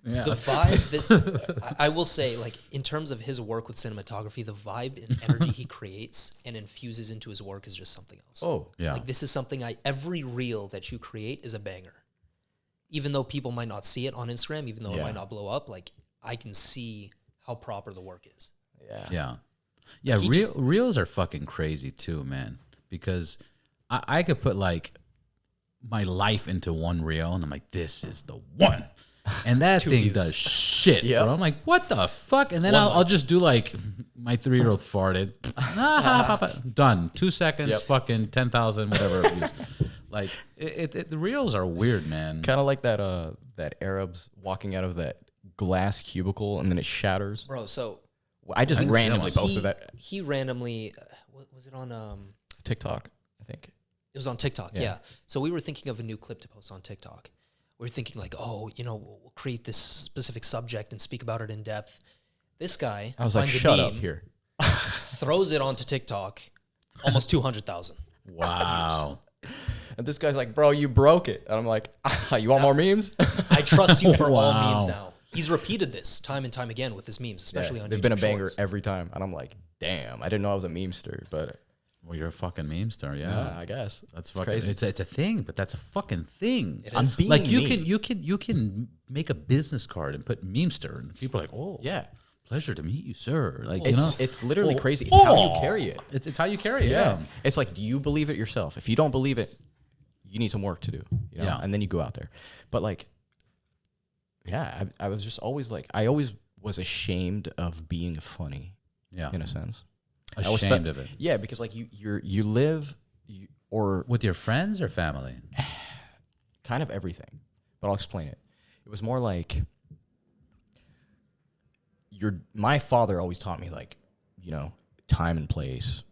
Yeah. The vibe, I will say, in terms of his work with cinematography, the vibe and energy he creates and infuses into his work is just something else. Oh, yeah. This is something every reel that you create is a banger. Even though people might not see it on Instagram, even though it might not blow up, I can see how proper the work is. Yeah. Yeah, reels are fucking crazy too, man. Because I could put my life into one reel, and I'm like, this is the one. And that thing views. does shit, bro. I'm like, what the fuck? And then I'll just do my 3-year-old farted. Done. 2 seconds, fucking 10,000, whatever views. The reels are weird, man. Kind of like that Arabs walking out of that glass cubicle and then it shatters. Bro, so I just randomly posted that. He randomly, was it on TikTok, I think. It was on TikTok, yeah. So we were thinking of a new clip to post on TikTok. We were thinking we'll create this specific subject and speak about it in depth. This guy, I was like, shut up here. Throws it onto TikTok, almost 200,000. Wow. And this guy's like, bro, you broke it. And I'm like, you want more memes? I trust you for all memes now. He's repeated this time and time again with his memes, especially on they've YouTube been a banger Shorts. every time. And I'm like, damn, I didn't know I was a memester, but... Well, you're a fucking meme star, yeah. I guess. That's it's fucking crazy. It's a thing, but that's a fucking thing. It is. I'm being you can make a business card and put memester, and people are like, oh, yeah. Pleasure to meet you, sir. It's literally crazy. It's how you carry it. It's how you carry it. Yeah. It's like, do you believe it yourself? If you don't believe it, you need some work to do. And then you go out there. But I was just always I always was ashamed of being funny. Yeah. In a sense. Ashamed of it. Yeah, because like you live or With your friends or family? kind of everything, but I'll explain it. It was more like my father always taught me like, time and place,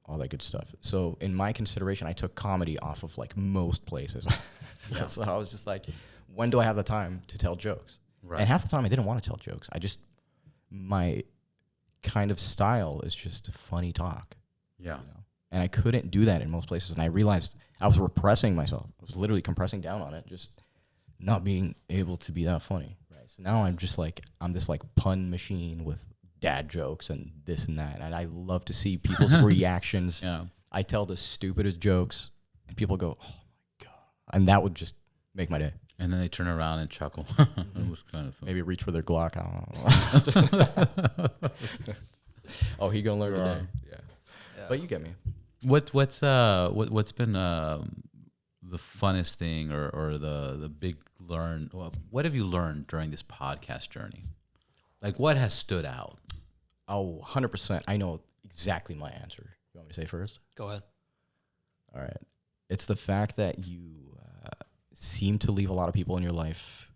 all that good stuff. So in my consideration, I took comedy off of like most places. So I was just like, when do I have the time to tell jokes? Right. And half the time I didn't want to tell jokes. My kind of style is just funny talk. Yeah. And I couldn't do that in most places. And I realized I was repressing myself. I was literally compressing down on it, just not being able to be that funny. Right. So now I'm just like, I'm this like pun machine with dad jokes and this and that. And I love to see people's reactions. Yeah. I tell the stupidest jokes and people go, oh my God. And that would just make my day. And then they turn around and chuckle. It was kind of fun. Maybe reach for their Glock. I don't know. Oh, he gonna learn today. Yeah. But you get me. What's been the funnest thing or the big learn? What have you learned during this podcast journey? Like what has stood out? Oh, 100%. I know exactly my answer. You want me to say first? Go ahead. All right. It's the fact that you seem to leave a lot of people in your life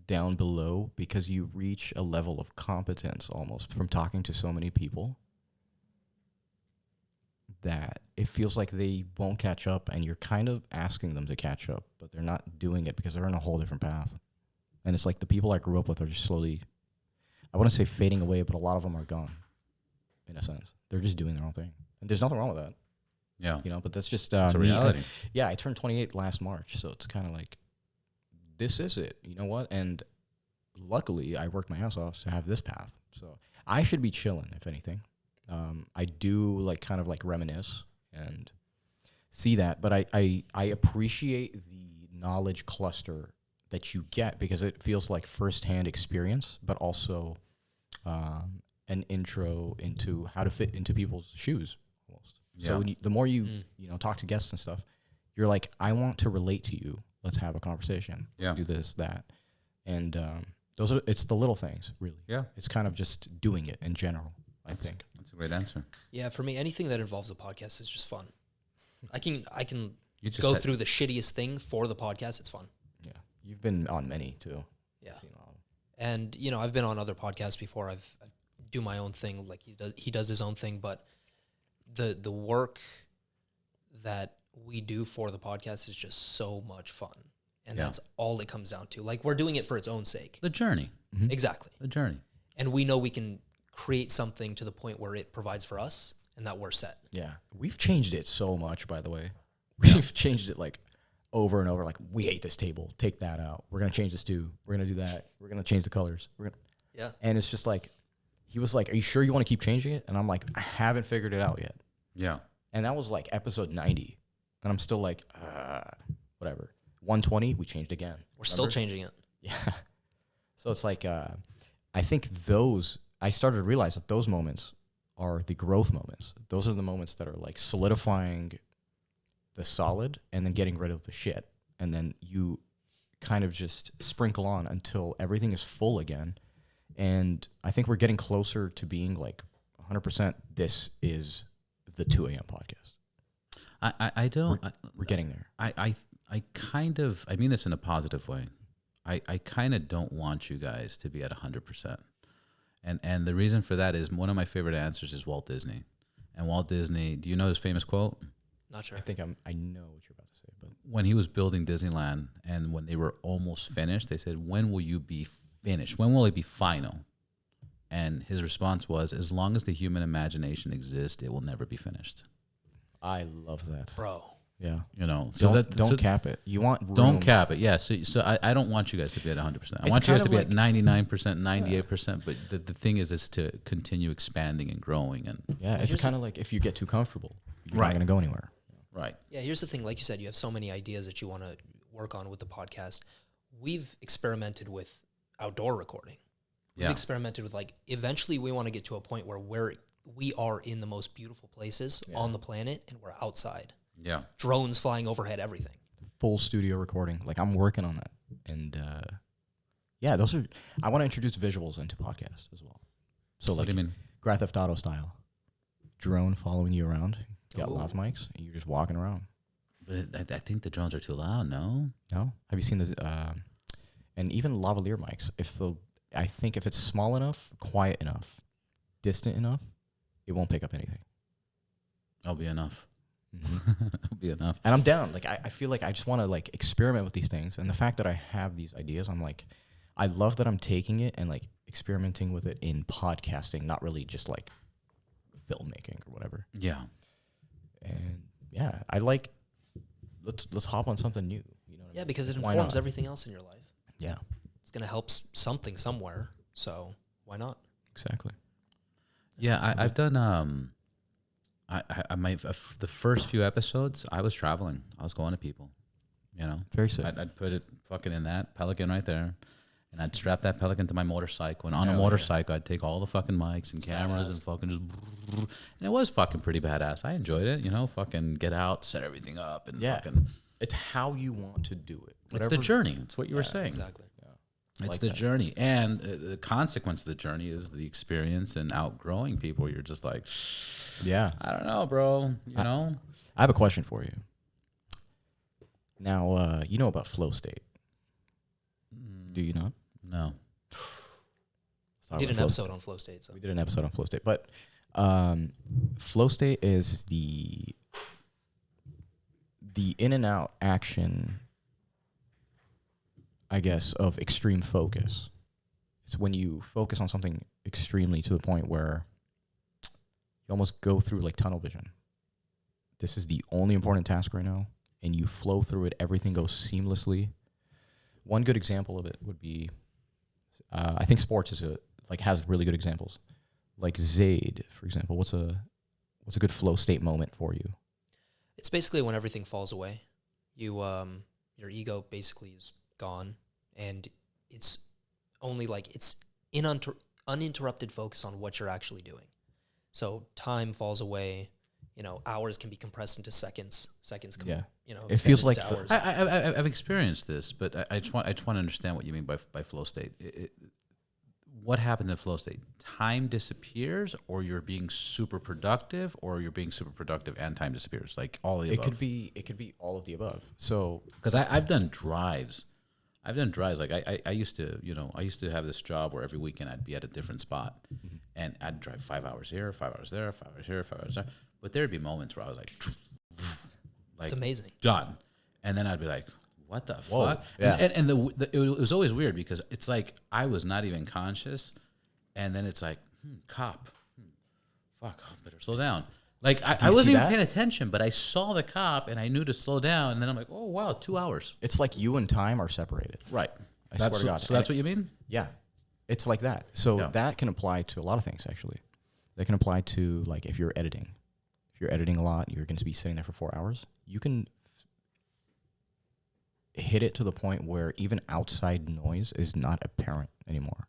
down below because you reach a level of competence almost from talking to so many people that it feels like they won't catch up, and you're kind of asking them to catch up, but they're not doing it because they're on a whole different path. And it's like the people I grew up with are just slowly, I wouldn't say fading away, but a lot of them are gone in a sense. They're just doing their own thing. And there's nothing wrong with that. Yeah. But that's just It's a me. reality. I turned 28 last March, so it's kind of like, this is it. You know what? And luckily, I worked my ass off to have this path. So I should be chilling, if anything. I do like kind of like reminisce and see that, but I appreciate the knowledge cluster that you get because it feels like firsthand experience, but also an intro into how to fit into people's shoes almost. Yeah. So the more you talk to guests and stuff, you're like, I want to relate to you. Let's have a conversation. Yeah. Do this, that. And it's the little things, really. Yeah. It's kind of just doing it in general, I think. That's a great answer. Yeah, for me, anything that involves a podcast is just fun. I can You just go through the shittiest thing for the podcast. It's fun. Yeah. You've been on many, too. Yeah. I've seen a lot of them. And I've been on other podcasts before. I do my own thing, like he does his own thing. But the work that we do for the podcast is just so much fun, and that's all it comes down to. Like we're doing it for its own sake. The journey. Mm-hmm. Exactly. The journey. And we know we can create something to the point where it provides for us, and that we're set. Yeah. We've changed it so much, by the way. We've changed it like over and over. Like, we hate this table. Take that out. We're going to change this too. We're going to do that. We're going to change the colors. Yeah. And it's just like, he was like, are you sure you want to keep changing it? And I'm like, I haven't figured it out yet. Yeah. And that was like episode 90. And I'm still like, whatever. 120, we changed again. We're still changing it. Yeah. So it's like, I think I started to realize that those moments are the growth moments. Those are the moments that are like solidifying the solid and then getting rid of the shit. And then you kind of just sprinkle on until everything is full again. And I think we're getting closer to being like 100%. This is the 2 a.m. podcast. I don't. We're getting there. I kind of, I mean this in a positive way. I kind of don't want you guys to be at 100%. And the reason for that is one of my favorite answers is Walt Disney. And Walt Disney, do you know his famous quote? Not sure. I think I know what you're about to say, but When he was building Disneyland and when they were almost finished, they said, when will you be finished? When will it be final? And his response was, as long as the human imagination exists, it will never be finished. I love that. Bro. Yeah. So don't cap it. You want room. Don't cap it. Yeah. So I don't want you guys to be at 100%. I want you guys to be at 99%, 98%. But the thing is to continue expanding and growing. And yeah, it's kind of like if you get too comfortable, you're not going to go anywhere. right. Yeah, here's the thing. Like you said, you have so many ideas that you want to work on with the podcast. We've experimented with outdoor recording. We've experimented with eventually we want to get to a point where we are in the most beautiful places on the planet and we're outside. Yeah. Drones flying overhead, everything. Full studio recording. Like, I'm working on that. And I want to introduce visuals into podcasts as well. So What do you mean? Grand Theft Auto style. Drone following you around. You got Ooh. lav mics, and you're just walking around. But I think the drones are too loud. No. No? Have you seen this? And even lavalier mics. I think if it's small enough, quiet enough, distant enough, it won't pick up anything. That'll be enough. Mm-hmm. That'll be enough. And I'm down. Like I feel like I just want to like experiment with these things. And the fact that I have these ideas, I'm like, I love that I'm taking it and like experimenting with it in podcasting, not really just like filmmaking or whatever. Yeah. And yeah, I like let's hop on something new. You know what I Yeah, mean? because it Why informs not? everything else in your life. Yeah, It's gonna help something somewhere. So why not? exactly. Yeah, I've done. The first few episodes, I was traveling. I was going to people. You know, Very sick. I'd put it fucking in that Pelican right there, and I'd strap that Pelican to my motorcycle. And on a Hell yeah. motorcycle, I'd take all the fucking mics and cameras badass. and fucking just. And it was fucking pretty badass. I enjoyed it. You know, fucking get out, set everything up, and Yeah. fucking. It's how you want to do it. It's the journey. It's what you were saying. Exactly. It's like the that. journey, and the consequence of the journey is the experience and outgrowing people. You're just like, Yeah. I don't know, bro. You know, I have a question for you. Now, you know about flow state. Do you not? no. We did an episode on flow state. So We did an episode on flow state, but flow state is the in and out action, I guess, of extreme focus. It's when you focus on something extremely to the point where you almost go through like tunnel vision. This is the only important task right now, and you flow through it. Everything goes seamlessly. One good example of it would be, I think sports has really good examples. Like Zaid, for example. What's a good flow state moment for you? it's basically when everything falls away. You your ego basically is gone, and it's only like it's uninterrupted focus on what you're actually doing. So time falls away. You know, hours can be compressed into seconds. Yeah. You know, It feels expanded like into hours. I've experienced this, but I just want to understand what you mean by flow state. What happened in flow state? Time disappears, or you're being super productive, or you're being super productive and time disappears. Like all of the above. It could be all of the above. So Because I've done drives. Like I used to have this job where every weekend I'd be at a different spot, and I'd drive 5 hours here, 5 hours there, 5 hours here, 5 hours there. But there'd be moments where I was like It's amazing. done, and then I'd be like, what the Whoa. fuck? Yeah. And it was always weird because it's like I was not even conscious, and then it's like cop, fuck, better slow down. Like I you wasn't see even that? paying attention, but I saw the cop and I knew to slow down, and then I'm like, oh wow, 2 hours. it's like you and time are separated. Right. I swear to God. So that's what you mean? Yeah. It's like that. So Yeah. that can apply to a lot of things, actually. That can apply to, like, if you're editing. If you're editing a lot, you're going to be sitting there for 4 hours. You can hit it to the point where even outside noise is not apparent anymore.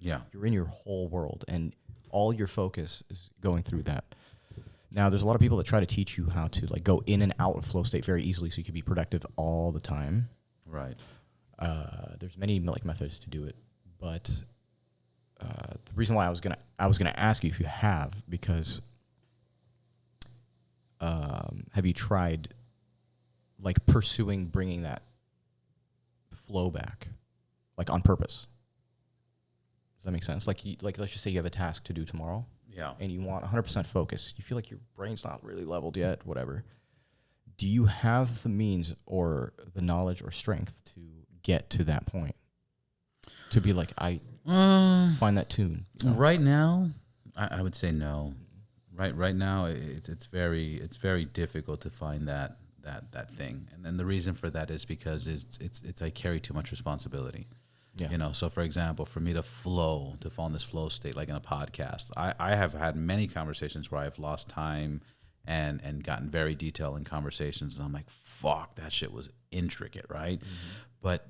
Yeah. You're in your whole world, and all your focus is going through that. Now, there's a lot of people that try to teach you how to, like, go in and out of flow state very easily so you can be productive all the time. Right. There's many like methods to do it, but the reason why I was gonna ask you if you have, because have you tried like pursuing bringing that flow back, like on purpose? Does that make sense? Like let's just say you have a task to do tomorrow, Yeah. and you want 100% focus. You feel like your brain's not really leveled yet, whatever. Do you have the means or the knowledge or strength to get to that point? To be like, I find that tune. No. Right now, I would say no. Right now, it's very difficult to find that thing, and then the reason for that is because it's I carry too much responsibility. Yeah. You know, so for example, for me to fall in this flow state, like in a podcast, I have had many conversations where I've lost time and gotten very detailed in conversations, and I'm like, fuck, that shit was intricate, right? But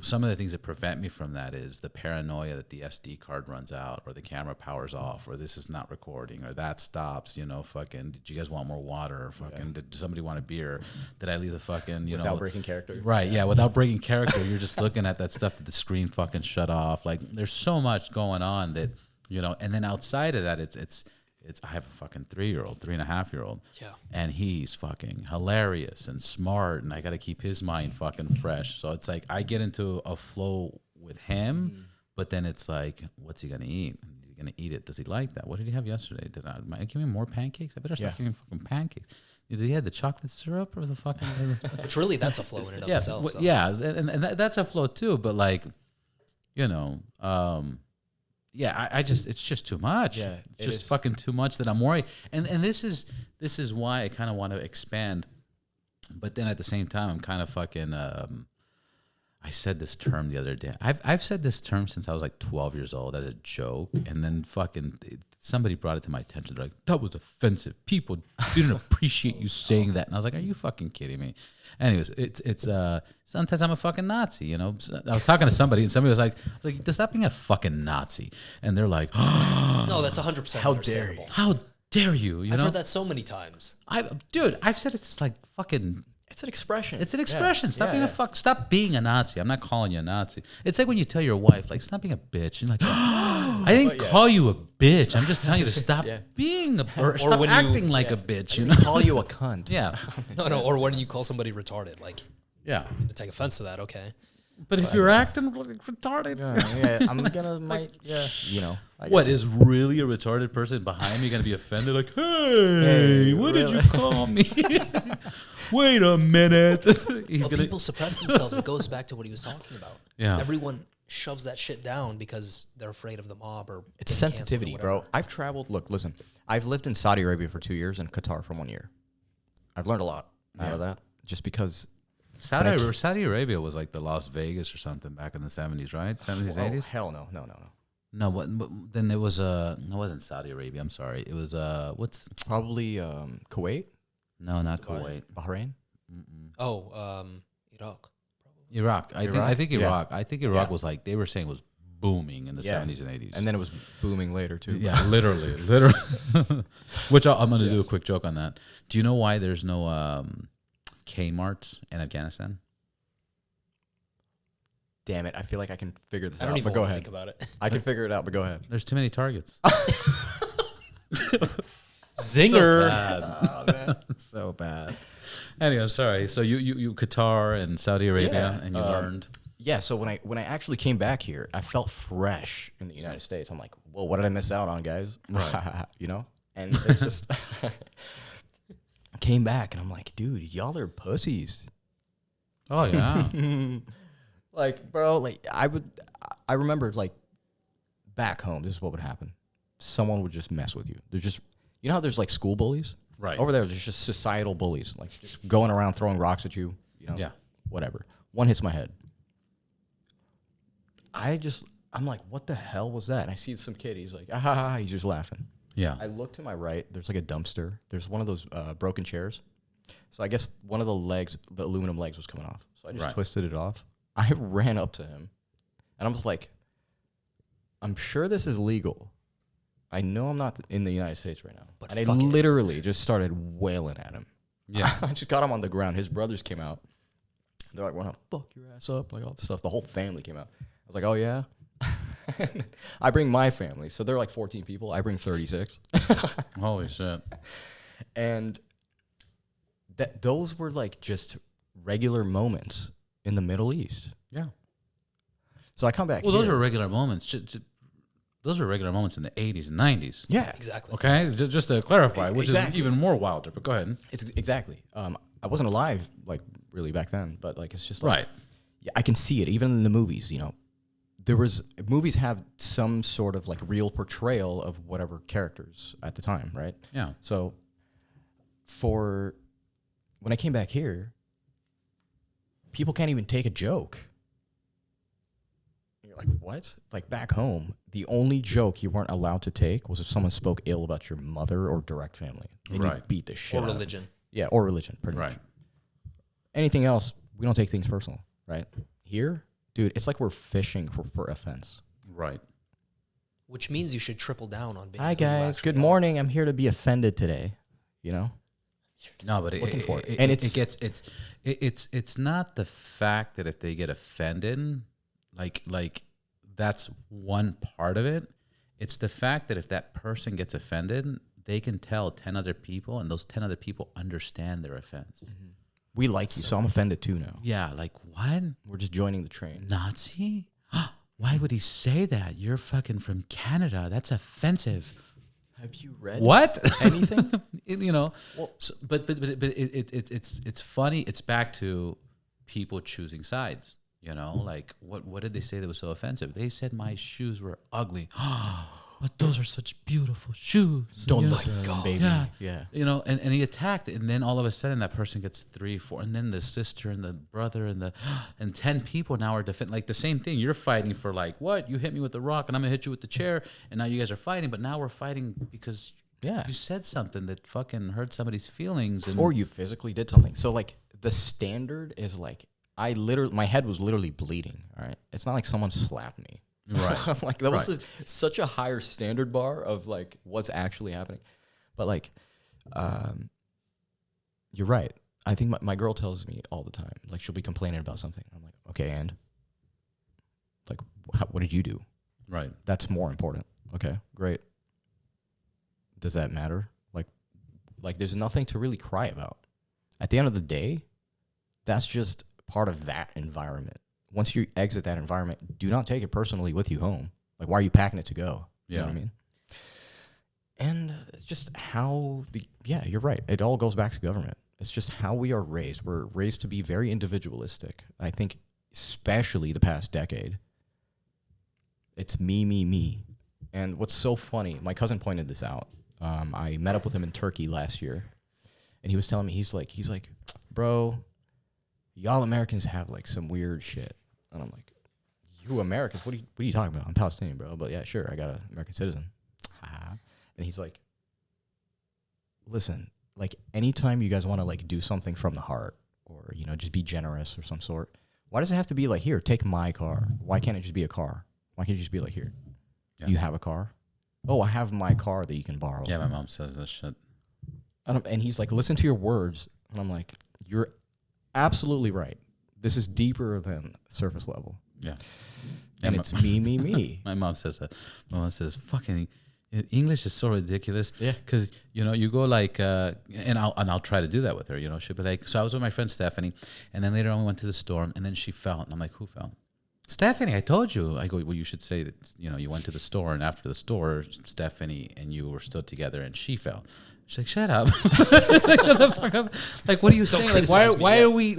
some of the things that prevent me from that is the paranoia that the SD card runs out, or the camera powers off, or this is not recording, or that stops, you know, fucking, did you guys want more water? Or fucking, did somebody want a beer? Did I leave the fucking, you know. Without breaking character. Right, yeah, without breaking character, you're just looking at that stuff that the screen fucking shut off. Like, there's so much going on that And then outside of that, it's I have a fucking 3-year-old, 3.5-year-old. Yeah. And he's fucking hilarious and smart, and I got to keep his mind fucking fresh. So it's like I get into a flow with him, but then it's like, what's he gonna eat? Is he gonna eat it? Does he like that? What did he have yesterday? Am I giving him more pancakes? I better start giving him fucking pancakes. Did he have the chocolate syrup or the fucking? Which really, that's a flow in and of itself. So. Yeah, and that's a flow too. But like, I just it's just too much. Yeah, it's just fucking too much that I'm worried. And this is why I kind of want to expand, but then at the same time I'm kind of fucking. I said this term the other day. I've said this term since I was like 12 years old as a joke, and then fucking somebody brought it to my attention. They're like, that was offensive. People didn't appreciate you saying that, and I was like, are you fucking kidding me? Anyways, it's sometimes I'm a fucking Nazi. I was talking to somebody, and somebody was like, stop being a fucking Nazi, and they're like, no, that's 100%. How dare you? How dare you? I've heard that so many times. I've said it's like fucking. It's an expression. It's an expression. Stop being a Nazi. I'm not calling you a Nazi. It's like when you tell your wife, like, stop being a bitch. And you're like, I didn't call you a bitch. I'm just telling you to stop being or stop acting like a bitch. Call you a cunt. Yeah. No. Or when you call somebody retarded, like, yeah, to take offense to that, okay. But if you're acting like retarded, I'm gonna what is really a retarded person behind me gonna be offended? Like, hey, what did you call me? Wait a minute. People suppress themselves. It goes back to what he was talking about. Yeah, everyone shoves that shit down because they're afraid of the mob or it's sensitivity, bro. I've traveled. Look, listen. I've lived in Saudi Arabia for 2 years and Qatar for 1 year. I've learned a lot out of that, just because. Saudi Arabia was like the Las Vegas or something back in the 70s, right? 70s, 80s? Hell no. No, but then it was it wasn't Saudi Arabia. I'm sorry. It was what's probably Kuwait? No, not Kuwait. Bahrain? Iraq. Iraq. I think Iraq. I think Iraq was like they were saying was booming in the 70s and 80s. And then it was booming later too. Yeah, literally. Which I'm going to do a quick joke on that. Do you know why there's no Kmart's in Afghanistan? Damn it! I feel like I can figure this out. I don't even go want to ahead. think about it. I can figure it out, but go ahead. There's too many targets. Zinger! So bad. Oh, man. So bad. Anyway, I'm sorry. So you Qatar and Saudi Arabia, and you learned. Yeah. So when I actually came back here, I felt fresh in the United States. I'm like, well, what did I miss out on, guys? Right. And it's just. I came back and I'm like, dude, y'all are pussies. Oh yeah. Like, bro, like I remember like back home, this is what would happen. Someone would just mess with you. There's just, how there's like school bullies? Right. Over there's just societal bullies, like just going around throwing rocks at you, Yeah. Whatever. One hits my head. I'm like, what the hell was that? And I see some kid, he's like, he's just laughing. Yeah. I look to my right, there's like a dumpster. There's one of those broken chairs. So I guess one of the legs, the aluminum legs was coming off. So I just twisted it off. I ran up to him, and I was like, I'm sure this is legal. I know I'm not in the United States right now. But I literally just started wailing at him. Yeah. I just got him on the ground. His brothers came out. They're like, well, fuck your ass up, like all this stuff. The whole family came out. I was like, oh, yeah? I bring my family. So they're like 14 people. I bring 36. Holy shit. And those were like just regular moments in the Middle East. Yeah. So I come back. Well, those are regular moments. Those were regular moments in the 80s and 90s. Yeah, exactly. Okay, just to clarify, which is even more wilder. But go ahead. It's exactly. I wasn't alive like really back then, but like it's just like, yeah, I can see it even in the movies. Movies have some sort of like real portrayal of whatever characters at the time, right? Yeah. So when I came back here, people can't even take a joke. And you're like, what? Like back home, the only joke you weren't allowed to take was if someone spoke ill about your mother or direct family. Then you beat the shit out. Or religion. Yeah, or religion, pretty much. Anything else, we don't take things personal, right? Here, dude, it's like we're fishing for offense. Right. Which means you should triple down on being. Hi, guys. Good morning. I'm here to be offended today, No, but it's not the fact that if they get offended, like that's one part of it. It's the fact that if that person gets offended, they can tell 10 other people, and those 10 other people understand their offense. We like you, so I'm offended too now. Yeah, like, what? We're just joining the train. Nazi? Why would he say that? You're fucking from Canada. That's offensive. Have you read What? anything? You know, so, but it's funny. It's back to people choosing sides. You know, like what did they say that was so offensive? They said my shoes were ugly. But those are such beautiful shoes. Don't You know, listen to them, baby. Yeah. You know, and he attacked, and then all of a sudden that person gets 3, 4, and then the sister and the brother and 10 people now are defending, like the same thing. You're fighting for like, what? You hit me with the rock, and I'm gonna hit you with the chair, and now you guys are fighting, but now we're fighting because you said something that fucking hurt somebody's feelings, and Or you physically did something. So like the standard is like my head was literally bleeding. All right, it's not like someone slapped me. right. Like that was such a higher standard bar of like what's actually happening. But like, you're right. I think my girl tells me all the time, like she'll be complaining about something. I'm like, okay, and like, what did you do? Right. That's more important. Okay, great. Does that matter? Like there's nothing to really cry about. At the end of the day, that's just part of that environment. Once you exit that environment, do not take it personally with you home. Like, why are you packing it to go? You know what I mean? And it's just how you're right. It all goes back to government. It's just how we are raised. We're raised to be very individualistic. I think especially the past decade. It's me, me, me. And what's so funny, my cousin pointed this out. I met up with him in Turkey last year, and he was telling me, he's like, bro, y'all Americans have like some weird shit. And I'm like, you Americans, what are you talking about? I'm Palestinian, bro. But yeah, sure, I got an American citizen. And he's like, listen, like anytime you guys want to like do something from the heart, or you know, just be generous or some sort, why does it have to be like, here, take my car? Why can't it just be a car? Why can't it just be like, here, you have a car? Oh, I have my car that you can borrow. Yeah, my mom says this shit. And he's like, listen to your words. And I'm like, you're absolutely right. This is deeper than surface level. Yeah. And it's me, me, me. My mom says that. My mom says, fucking English is so ridiculous. Yeah. Because, you know, you go like, and I'll try to do that with her, you know. She'll be like, so I was with my friend Stephanie, and then later on we went to the store, and then she fell. And I'm like, who fell? Stephanie, I told you. I go, well, you should say that, you know, you went to the store, and after the store, Stephanie and you were stood together, and she fell. She's like, shut up. Like, shut the fuck up. Like, what are you saying? Like, why are we?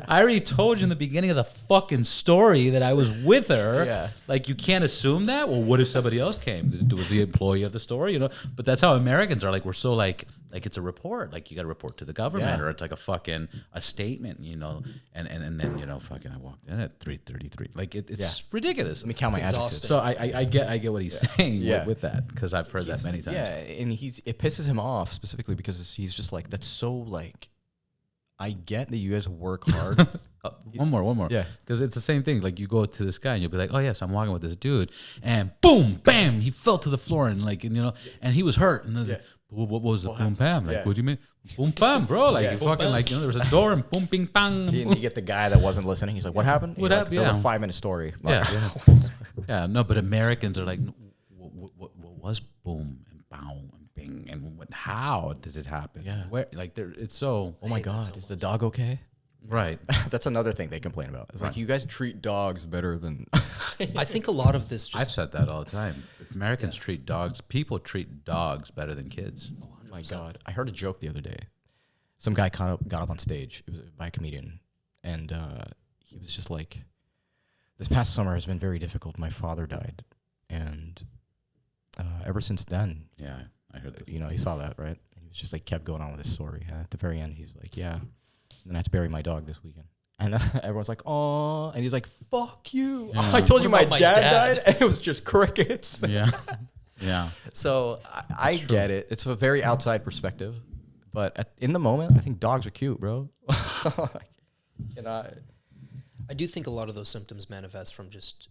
I already told you in the beginning of the fucking story that I was with her. Yeah. Like, you can't assume that. Well, what if somebody else came? Was the employee of the store? You know. But that's how Americans are. Like, we're so like it's a report. Like, you got to report to the government, or it's like a statement. You know. And then, you know, fucking I walked in at 3:33. Like, it's ridiculous. Let me count my adjectives. So I get what he's saying with that, because I've heard that many times. Yeah, and it pisses him off specifically because he's just like, that's so like, I get that you guys work hard. One more. Yeah. Because it's the same thing. Like, you go to this guy and you'll be like, oh, yes, I'm walking with this dude. And boom, bam, he fell to the floor. And like, and, you know, and he was hurt. And like, what was the boom, bam? Like, what do you mean? Boom, bam, bro. Like, you fucking, like, you know, there was a door and boom, ping, bang. And you get the guy that wasn't listening. He's like, what happened? What happened? Like, it was a 5-minute story. Yeah. Yeah, no, but Americans are like, what was boom and bow and bing? And how did it happen? Yeah. Where, like, it's so. Oh my God, is the dog okay? Right. That's another thing they complain about. It's like, you guys treat dogs better than. I think a lot of this I've said that all the time. Americans treat dogs, people treat dogs better than kids. Oh my God. I heard a joke the other day. Some guy got up on stage. It was by a comedian. And he was just like, this past summer has been very difficult. My father died. And ever since then. Yeah, I heard this. You know, he saw that, right? And he was just like, kept going on with his story. And at the very end, he's like, yeah. And then I had to bury my dog this weekend. And everyone's like, oh. And he's like, fuck you. Yeah. I told you my about my dad dad? died. And it was just crickets. Yeah. Yeah. So I get it. It's a very outside perspective. But in the moment, I think dogs are cute, bro. And I do think a lot of those symptoms manifest from just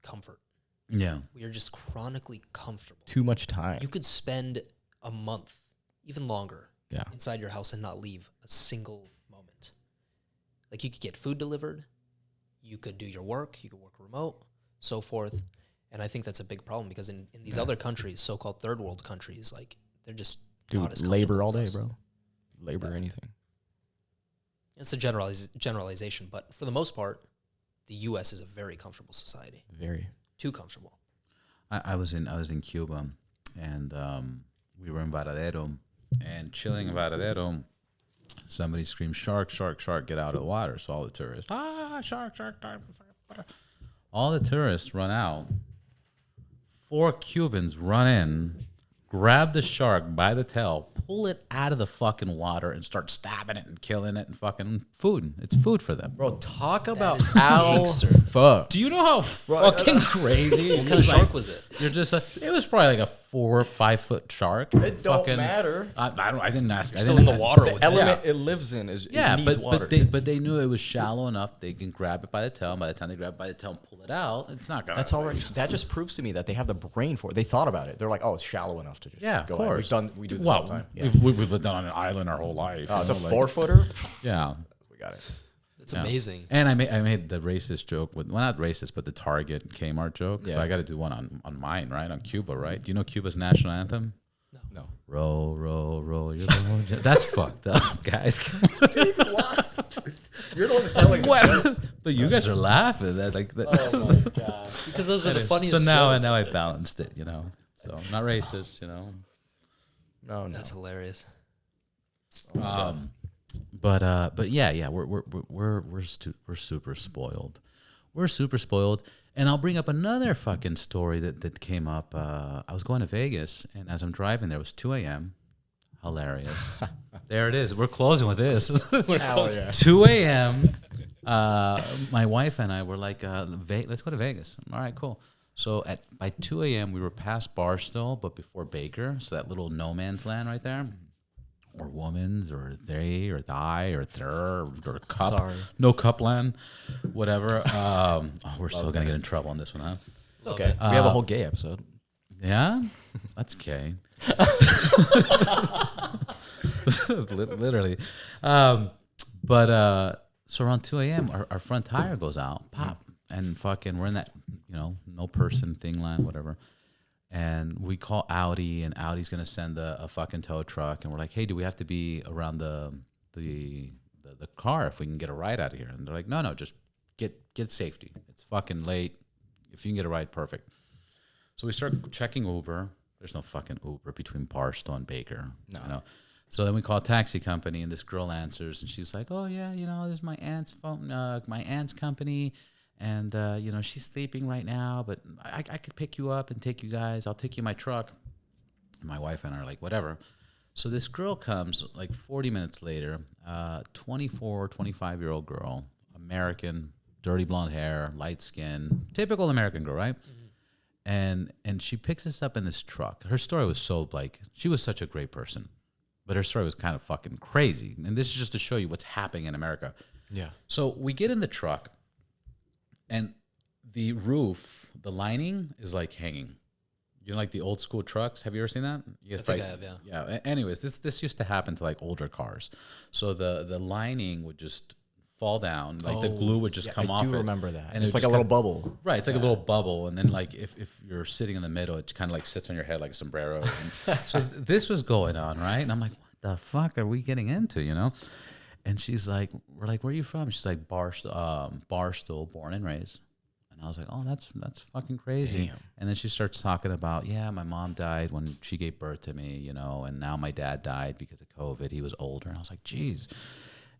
comfort. Yeah. We are just chronically comfortable. too much time. You could spend a month, even longer, Yeah. inside your house and not leave a single moment. Like, you could get food delivered, you could do your work, you could work remote, so forth, And I think that's a big problem because in these other countries, so-called third world countries, like they're just not as labor all comfortable day, as us. bro. Labor anything. It's a generalization, but for the most part, the U.S. is a very comfortable society. Very. Too comfortable. I was in Cuba, and we were in Varadero, and chilling in Varadero. Somebody screamed, "Shark, shark, shark, get out of the water." So all the tourists, shark, shark, shark. All the tourists run out. 4 Cubans run in, grab the shark by the tail, pull it out of the fucking water, and start stabbing it and killing it and fucking food. It's food for them. Bro, talk about is how gangster. fuck. Do you know how fucking crazy? What kind of shark was it? You're just it was probably like a 4 or 5 foot shark. It don't matter. I didn't ask. Still in the water with The it. element it lives in is it needs water. but they knew it was shallow enough they can grab it by the tail. And by the time they grab it by the tail and pull it out, it's not gonna. That's already. That just proves to me that they have the brain for it. They thought about it. They're like, oh, it's shallow enough to just Yeah, go of ahead. course. We do this all the time. Yeah. We've lived on an island our whole life. Oh, it's a you know, 4-footer. Yeah. We got it. It's amazing. And I made the racist joke with, well, not racist, but the Target Kmart joke. Yeah. So I got to do one on mine, right? On Cuba, right? Do you know Cuba's national anthem? No. Row, row, row. You're the one. That's fucked up, guys. You're the one telling What? But you guys are laughing. That like that. Oh my god. Because those are the funniest So now jokes. I balanced it, you know. So not racist, you know. No. That's hilarious. But yeah, we're super spoiled. We're super spoiled. And I'll bring up another fucking story that came up. I was going to Vegas, and as I'm driving there, it was 2 a.m. Hilarious. There it is. We're closing with this. We're closing. Yeah. 2 a.m. My wife and I were like, let's go to Vegas. All right, cool. So by 2 a.m. we were past Barstow, but before Baker. So that little no man's land right there. Or woman's, or they, or thy, or there, or cup. Sorry. No cup land, whatever. We're still going to get in trouble on this one, huh? Okay. We have a whole gay episode. Yeah? That's gay. Literally. So around 2 a.m., our front tire goes out, pop. And fucking, we're in that, no person thing line, whatever. And we call Audi, and Audi's going to send a fucking tow truck. And we're like, hey, do we have to be around the car if we can get a ride out of here? And they're like, no, just get safety. It's fucking late. If you can get a ride, perfect. So we start checking Uber. There's no fucking Uber between Barstow and Baker. No. So then we call a taxi company, and this girl answers, and she's like, oh, yeah, this is my aunt's phone, my aunt's company. And, she's sleeping right now, but I could pick you up and take you guys. I'll take you in my truck. And my wife and I are like, whatever. So this girl comes like 40 minutes later, 24, 25-year-old girl, American, dirty blonde hair, light skin, typical American girl, right? Mm-hmm. And she picks us up in this truck. Her story was so she was such a great person, but her story was kind of fucking crazy. And this is just to show you what's happening in America. Yeah. So we get in the truck. And the roof, the lining is like hanging. You know, like the old school trucks. Have you ever seen that? I think I have, yeah. Yeah. Anyways, this used to happen to like older cars. So the lining would just fall down, like the glue would just come off. I do remember that. And it's like a little bubble. Right. It's like a little bubble, and then like if you're sitting in the middle, it kind of like sits on your head like a sombrero. And so this was going on, right? And I'm like, what the fuck are we getting into? And she's like, we're like, where are you from? She's like, Barstow, born and raised. And I was like, oh, that's fucking crazy. Damn. And then she starts talking about, my mom died when she gave birth to me, and now my dad died because of COVID. He was older. And I was like, geez.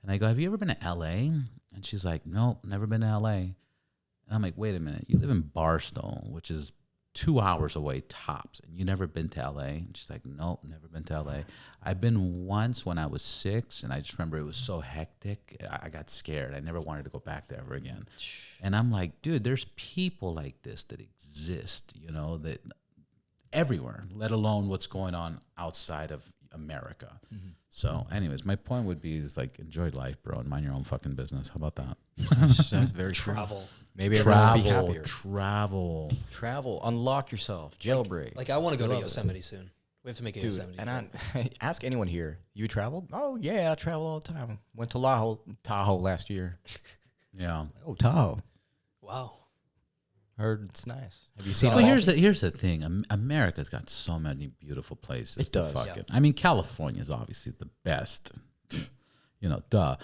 And I go, have you ever been to L.A.? And she's like, nope, never been to L.A. And I'm like, wait a minute. You live in Barstow, which is 2 hours away tops, and you never been to LA? And she's like, nope, never been to LA. I've been once when I was 6, and I just remember it was so hectic. I got scared. I never wanted to go back there ever again. And I'm like, dude, there's people like this that exist, that everywhere, let alone what's going on outside of America. Mm-hmm. So anyways, my point would be is like, enjoy life, bro, and mind your own fucking business. How about that? That's very Travel. True. Maybe everyone will be happier. Travel. Unlock yourself. Jailbreak. Like I want to go to Yosemite soon. We have to make a Yosemite. And ask anyone here. You traveled? Oh yeah, I travel all the time. Went to Tahoe last year. Yeah. Oh, Tahoe. Wow. Heard it's nice. Have you seen So it? here's the thing. America's got so many beautiful places. It does. I mean, California is obviously the best. Duh.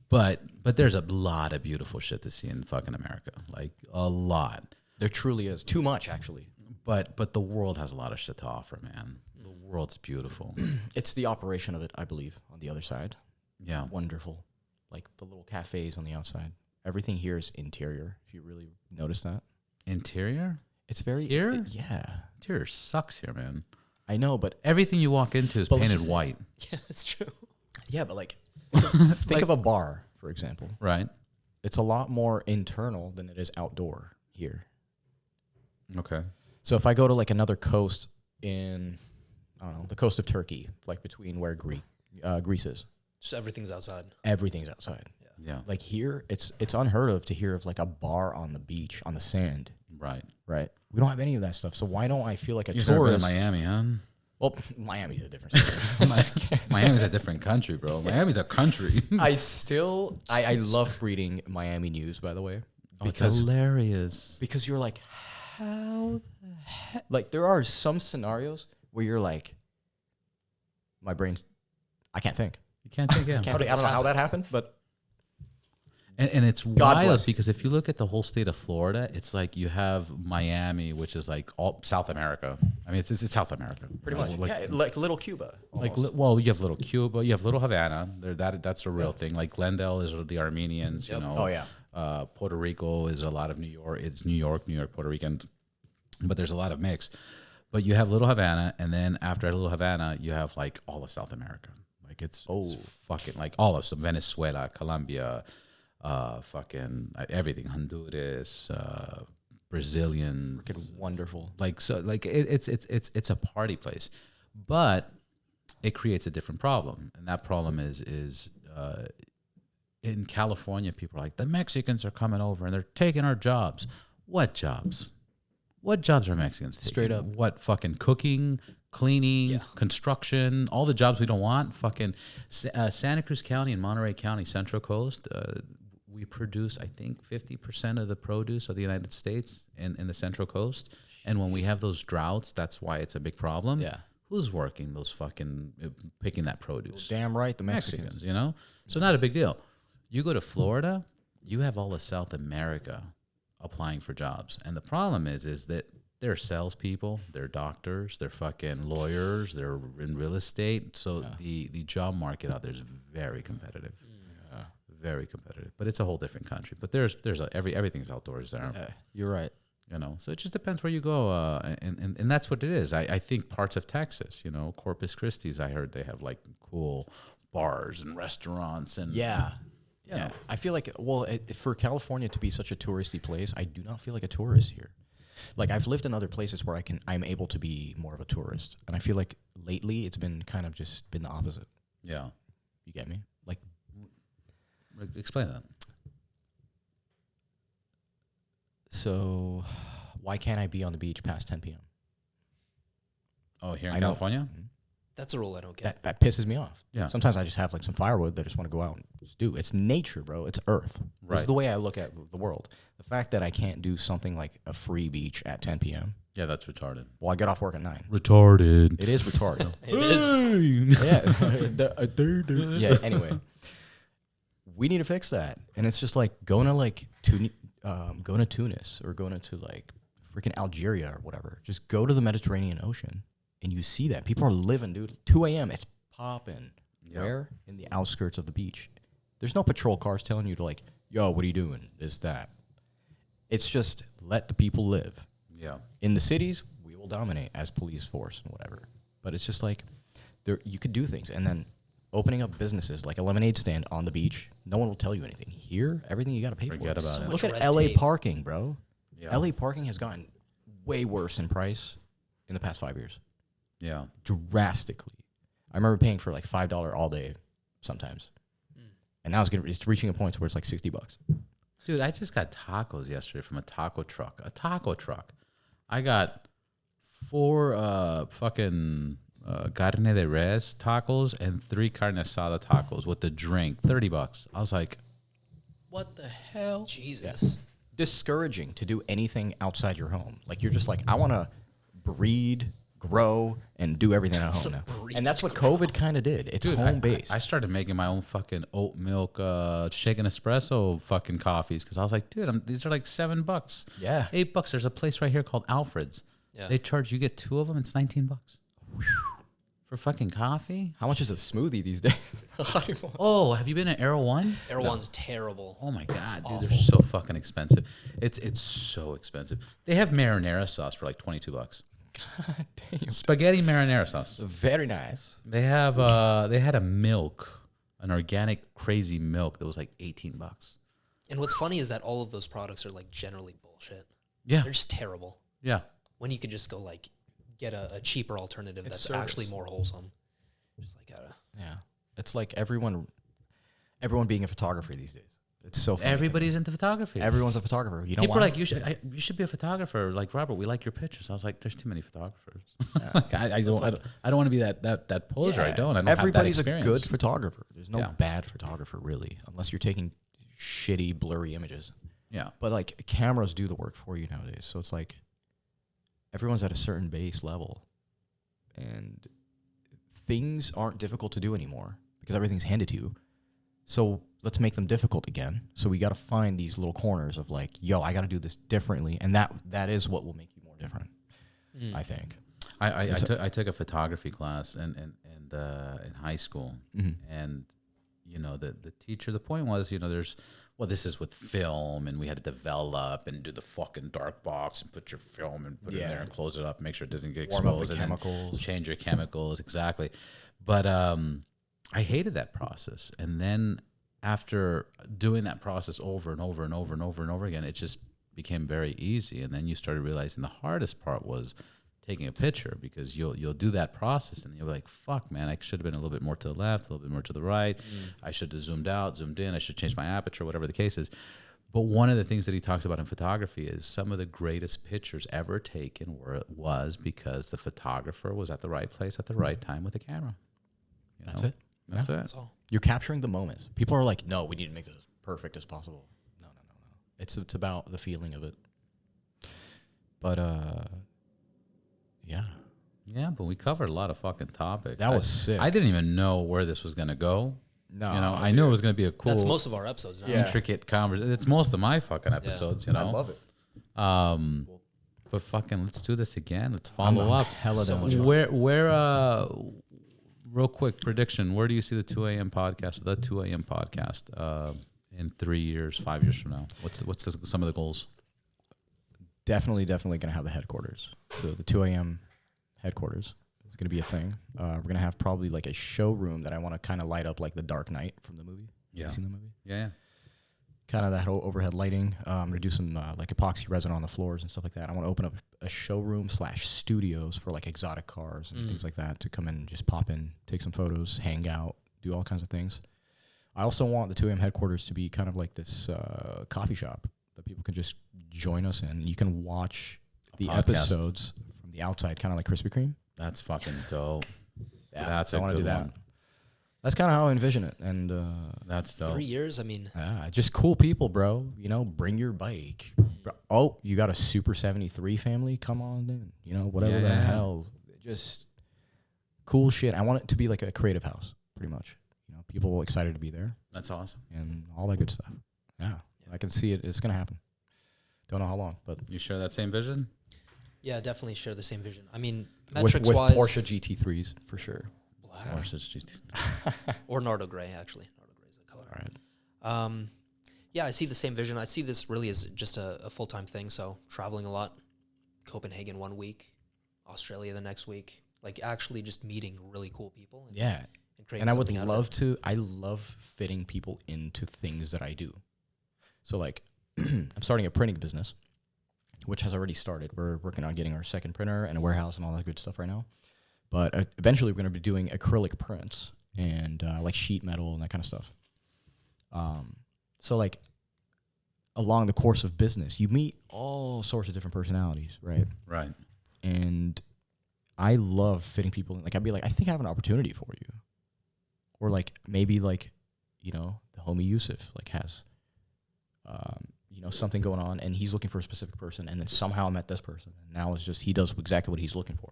But there's a lot of beautiful shit to see in fucking America. Like a lot. There truly is. Too much, actually. But the world has a lot of shit to offer, man. The world's beautiful. It's the operation of it, I believe, on the other side. Yeah. Wonderful. Like the little cafes on the outside. Everything here is interior, if you really notice that. Interior? It's very... Here? Yeah. Interior sucks here, man. I know, but... Everything you walk into is But let's painted just- white. Yeah, that's true. Yeah, but like... Think of a bar, for example. Right. It's a lot more internal than it is outdoor here. Okay. So if I go to like another coast in, I don't know, the coast of Turkey, like between where Greece is, Just everything's outside. everything's outside. Yeah. Like here, it's unheard of to hear of like a bar on the beach on the sand, Right. right? We don't have any of that stuff. So why don't I feel like a You've never been to tourist? Miami, huh? Well, Miami's a different story. Miami's a different country, bro. Miami's a country. I love reading Miami news, by the way, Because hilarious. because you're like, how the heck? Like there are some scenarios where you're like, my brain's, I can't think. You can't think of I don't know how that happened, but And it's God wild bless. because if you look at the whole state of Florida, it's like you have Miami, which is like all South America. I mean, it's South America. pretty You know, much, Like, yeah, like little Cuba. like almost. well, you have Little Cuba, you have Little Havana. That's a real thing. Like Glendale is the Armenians. Yep. You know. Oh, yeah. Puerto Rico is a lot of New York. It's New York, Puerto Rican, but there's a lot of mix. But you have Little Havana, and then after Little Havana, you have like all of South America. Like it's fucking like all of some Venezuela, Colombia, fucking everything, Honduras, Brazilian, Freaking wonderful. like so like it's a party place, but it creates a different problem, and that problem is in California, people are like, the Mexicans are coming over and they're taking our jobs. What jobs? What jobs are Mexicans taking? Straight up. What fucking cooking, cleaning, construction, all the jobs we don't want. Fucking Santa Cruz County and Monterey County, Central Coast, we produce, I think, 50% of the produce of the United States in the Central Coast. And when we have those droughts, that's why it's a big problem. Yeah. Who's working those fucking, picking that produce? Damn right, the Mexicans. Mexicans, you know? So not a big deal. You go to Florida, you have all of South America applying for jobs. And the problem is that they're salespeople, they're doctors, they're fucking lawyers, they're in real estate. So the job market out there is very competitive. Very competitive. But it's a whole different country. But there's everything's outdoors there. You're right. You know, so it just depends where you go, and that's what it is. I think parts of Texas, you know, Corpus Christi, I heard they have like cool bars and restaurants and Yeah. I feel like, well, for California to be such a touristy place, I do not feel like a tourist here. Like I've lived in other places where I'm able to be more of a tourist, and I feel like lately it's been kind of just been the opposite. Yeah. You get me? Like, Explain that. so why can't I be on the beach past 10 p.m.? Oh, here in I know. California? That's a rule I don't get. That pisses me off. Yeah. Sometimes I just have like some firewood that I just want to go out and just do. It's nature, bro. It's earth. This Right. is the way I look at the world. The fact that I can't do something like a free beach at 10 p.m. Yeah, that's retarded. Well, I get off work at 9. Retarded. It is retarded. It is. Yeah. Yeah. Anyway, we need to fix that, and it's just like going to like going to Tunis or going to like freaking Algeria or whatever. Just go to the Mediterranean Ocean, and you see that people are living, dude. 2 a.m. It's popping. Yep. Where? In the outskirts of the beach. There's no patrol cars telling you to like, yo, what are you doing? This, that. It's just let the people live. Yeah. In the cities, we will dominate as police force and whatever. But it's just like you could do things, and then opening up businesses like a lemonade stand on the beach. No one will tell you anything. Here, everything you got to pay Forget for. about it. Look So at much LA red tape. parking, bro. Yeah. LA parking has gotten way worse in price in the past 5 years. Yeah. Drastically. I remember paying for like $5 all day sometimes. And now it's reaching a point where it's like $60. Dude, I just got tacos yesterday from a taco truck. I got 4 fucking carne de res tacos and 3 carne asada tacos with the drink. $30. I was like, what the hell? Jesus. discouraging to do anything outside your home. Like you're just like, I want to breed, grow, and do everything at home now. And that's what COVID kind of did. It's home based. I started making my own fucking oat milk, shaken espresso fucking coffees because I was like, dude, these are like $7. Yeah. $8. There's a place right here called Alfred's. Yeah. They charge, you get 2 of them, it's $19. For fucking coffee? How much is a smoothie these days? Oh, have you been at Arrow One? Arrow One's terrible. Oh my god, dude, awful. they're so fucking expensive. It's so expensive. They have marinara sauce for like $22. God damn. Spaghetti marinara sauce. Very nice. They have they had a milk, an organic crazy milk that was like $18. And what's funny is that all of those products are like generally bullshit. Yeah. They're just terrible. Yeah. When you could just go like get a cheaper alternative that's service. actually more wholesome. Just like Yeah. It's like everyone being a photographer these days. It's so funny. Everybody's into photography. Everyone's a photographer. You know People why? are like, you should be a photographer. Like, Robert, we like your pictures. I was like, there's too many photographers. Like, I don't want to be that poser. Yeah. I don't Everybody's have that a experience. good photographer. There's no bad photographer really, unless you're taking shitty, blurry images. Yeah. But like cameras do the work for you nowadays. So it's like everyone's at a certain base level, and things aren't difficult to do anymore because everything's handed to you. So let's make them difficult again. So we got to find these little corners of like, yo, I got to do this differently, and that is what will make you more different. I think. I took a photography class in high school, and you know the teacher. The point was, you know, this is with film, and we had to develop and do the fucking dark box and put your film and put it in there and close it up, make sure it doesn't get Warm up exposed, the and chemicals. change your chemicals exactly. But I hated that process, and then after doing that process over and over and over and over and over again, it just became very easy. And then you started realizing the hardest part was taking a picture, because you'll do that process and you're like, fuck, man, I should have been a little bit more to the left, a little bit more to the right. I should have zoomed out, zoomed in. I should change my aperture, whatever the case is. But one of the things that he talks about in photography is some of the greatest pictures ever taken was because the photographer was at the right place at the right time with a camera. That's it. That's it. that's all. You're capturing the moment. People are like, no, we need to make this as perfect as possible. No. It's about the feeling of it. But yeah. Yeah, but we covered a lot of fucking topics. That was sick. I didn't even know where this was going to go. No, You know, I knew it was going to be a cool, That's most of our episodes now. Yeah. intricate conversation. It's most of my fucking episodes, you know. I love it. But fucking, let's do this again. Let's follow up. Hella So done much with fun. Where, real quick prediction. Where do you see the 2 a.m. podcast, in 3 years, 5 years from now? What's some of the goals? Definitely going to have the headquarters. So the 2 a.m. headquarters is going to be a thing. We're going to have probably like a showroom that I want to kind of light up like the Dark Knight from the movie. Yeah. Have you seen the movie? Yeah. Kind of that whole overhead lighting. I'm going to do some like epoxy resin on the floors and stuff like that. I want to open up a showroom / studios for like exotic cars and things like that to come in and just pop in, take some photos, hang out, do all kinds of things. I also want the 2 a.m. headquarters to be kind of like this coffee shop that people can just join us in. You can watch the podcast. episodes from the outside, kind of like Krispy Kreme. That's fucking dope. Yeah, That's I a want to good do that. one. That's kind of how I envision it. And That's dope. 3 years, I mean, just cool people, bro. You know, bring your bike. Oh, you got a Super 73 family? Come on in. You know, whatever the hell. Just cool shit. I want it to be like a creative house, pretty much. You know, people excited to be there That's awesome. and all that good stuff. Yeah, I can see it. It's going to happen. Don't know how long, but You share that same vision? yeah, definitely share the same vision. I mean, with metrics-wise, Porsche GT3s for sure. black Or is it just- or Nardo Gray, actually. Nardo Gray is the color. All right. Yeah, I see the same vision. I see this really as just a full-time thing, so traveling a lot. Copenhagen 1 week, Australia the next week. Like, actually just meeting really cool people. And, Yeah. and creating And I would something out of love it. to, I love fitting people into things that I do. So like, I'm starting a printing business, which has already started. We're working on getting our second printer and a warehouse and all that good stuff right now. But eventually we're going to be doing acrylic prints and like sheet metal and that kind of stuff. So like along the course of business, you meet all sorts of different personalities, right? Right. And I love fitting people in. Like, I'd be like, I think I have an opportunity for you. Or like, maybe like, you know, the homie Yusuf like has, something going on, and he's looking for a specific person, and then somehow I met this person, and now it's just he does exactly what he's looking for.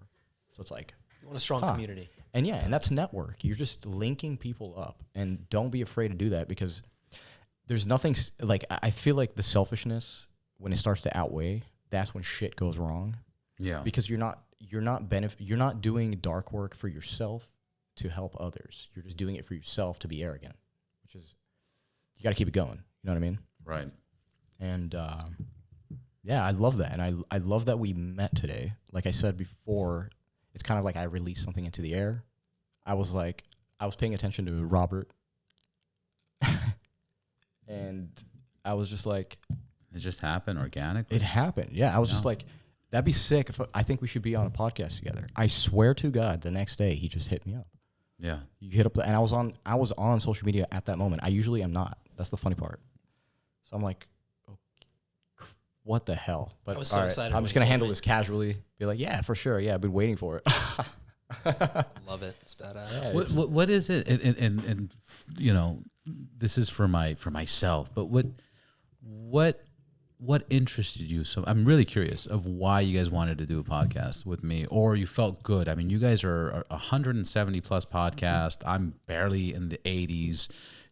So it's like, You want a strong community. and and that's network. You're just linking people up, and don't be afraid to do that, because there's nothing like, I feel like the selfishness, when it starts to outweigh, that's when shit goes wrong. Yeah. Because you're not doing dark work for yourself to help others. You're just doing it for yourself to be arrogant, which is, you got to keep it going. You know what I mean? Right. And I love that. And I love that we met today. Like I said before, it's kind of like I released something into the air. I was paying attention to Robert. And I was just like, It just happened organically. it happened. Yeah. I was just like, that'd be sick. I think we should be on a podcast together. I swear to God, the next day he just hit me up. Yeah. You hit up, and I was on social media at that moment. I usually am not. That's the funny part. So I'm like, what the hell? But I was so excited I'm when just you gonna told handle me. this casually. Be like, yeah, for sure. Yeah, I've been waiting for it. Love it. It's badass. Yeah, What is it? And this is for myself. But what interested you? So I'm really curious of why you guys wanted to do a podcast with me, or you felt good. I mean, you guys are 170 plus podcast. I'm barely in the 80s.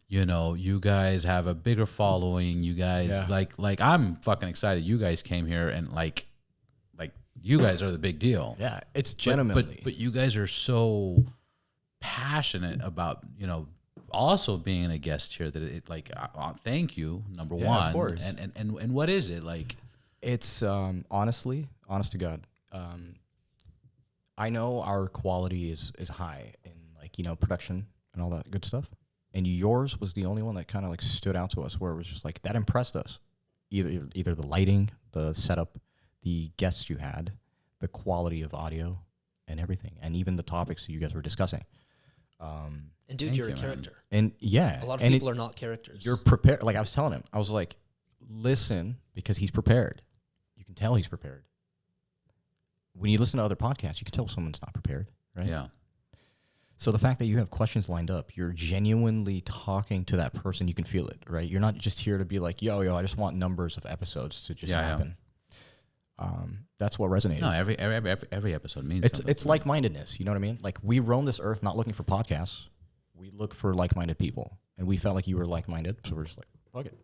You guys have a bigger following. You guys like I'm fucking excited. You guys came here and like you guys are the big deal. Yeah, it's gentlemanly. But you guys are so passionate about, also being a guest here that it like, thank you, number one. Of course. And what is it like? It's honest to God. I know our quality is high in production and all that good stuff. And yours was the only one that kind of like stood out to us, where it was just like that impressed us. Either the lighting, the setup, the guests you had, the quality of audio and everything, and even the topics that you guys were discussing. And dude, Thank you're you, a man. character. And A lot of people are not characters. You're prepared. Like I was telling him, I was like, listen, because he's prepared. You can tell he's prepared. When you listen to other podcasts, you can tell someone's not prepared, right? Yeah. So the fact that you have questions lined up, you're genuinely talking to that person. You can feel it, right? You're not just here to be like, yo, I just want numbers of episodes to just happen. That's what resonated. No, every episode means It's something. it's like-mindedness. You know what I mean? Like, we roam this earth not looking for podcasts. We look for like-minded people, and we felt like you were like-minded, so we're just like, fuck it.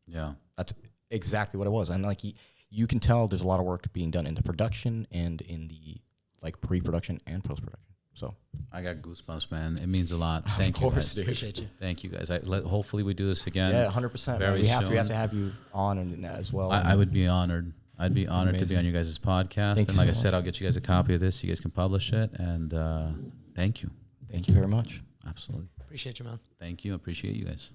Yeah. That's exactly what it was. And like, you can tell there's a lot of work being done in the production and in the like pre-production and post-production. So I got goosebumps, man. It means a lot. Thank you, course, guys. dude. Appreciate you. Thank you, guys. Hopefully we do this again. yeah, 100%. very We have soon. to have you on and as well. I would be honored. I'd be honored to be on your guys' podcast. Thank and you like I so said, much. I'll get you guys a copy of this. You guys can publish it. And thank you. Thank you very much. Absolutely. Appreciate you, man. Thank you. I appreciate you guys.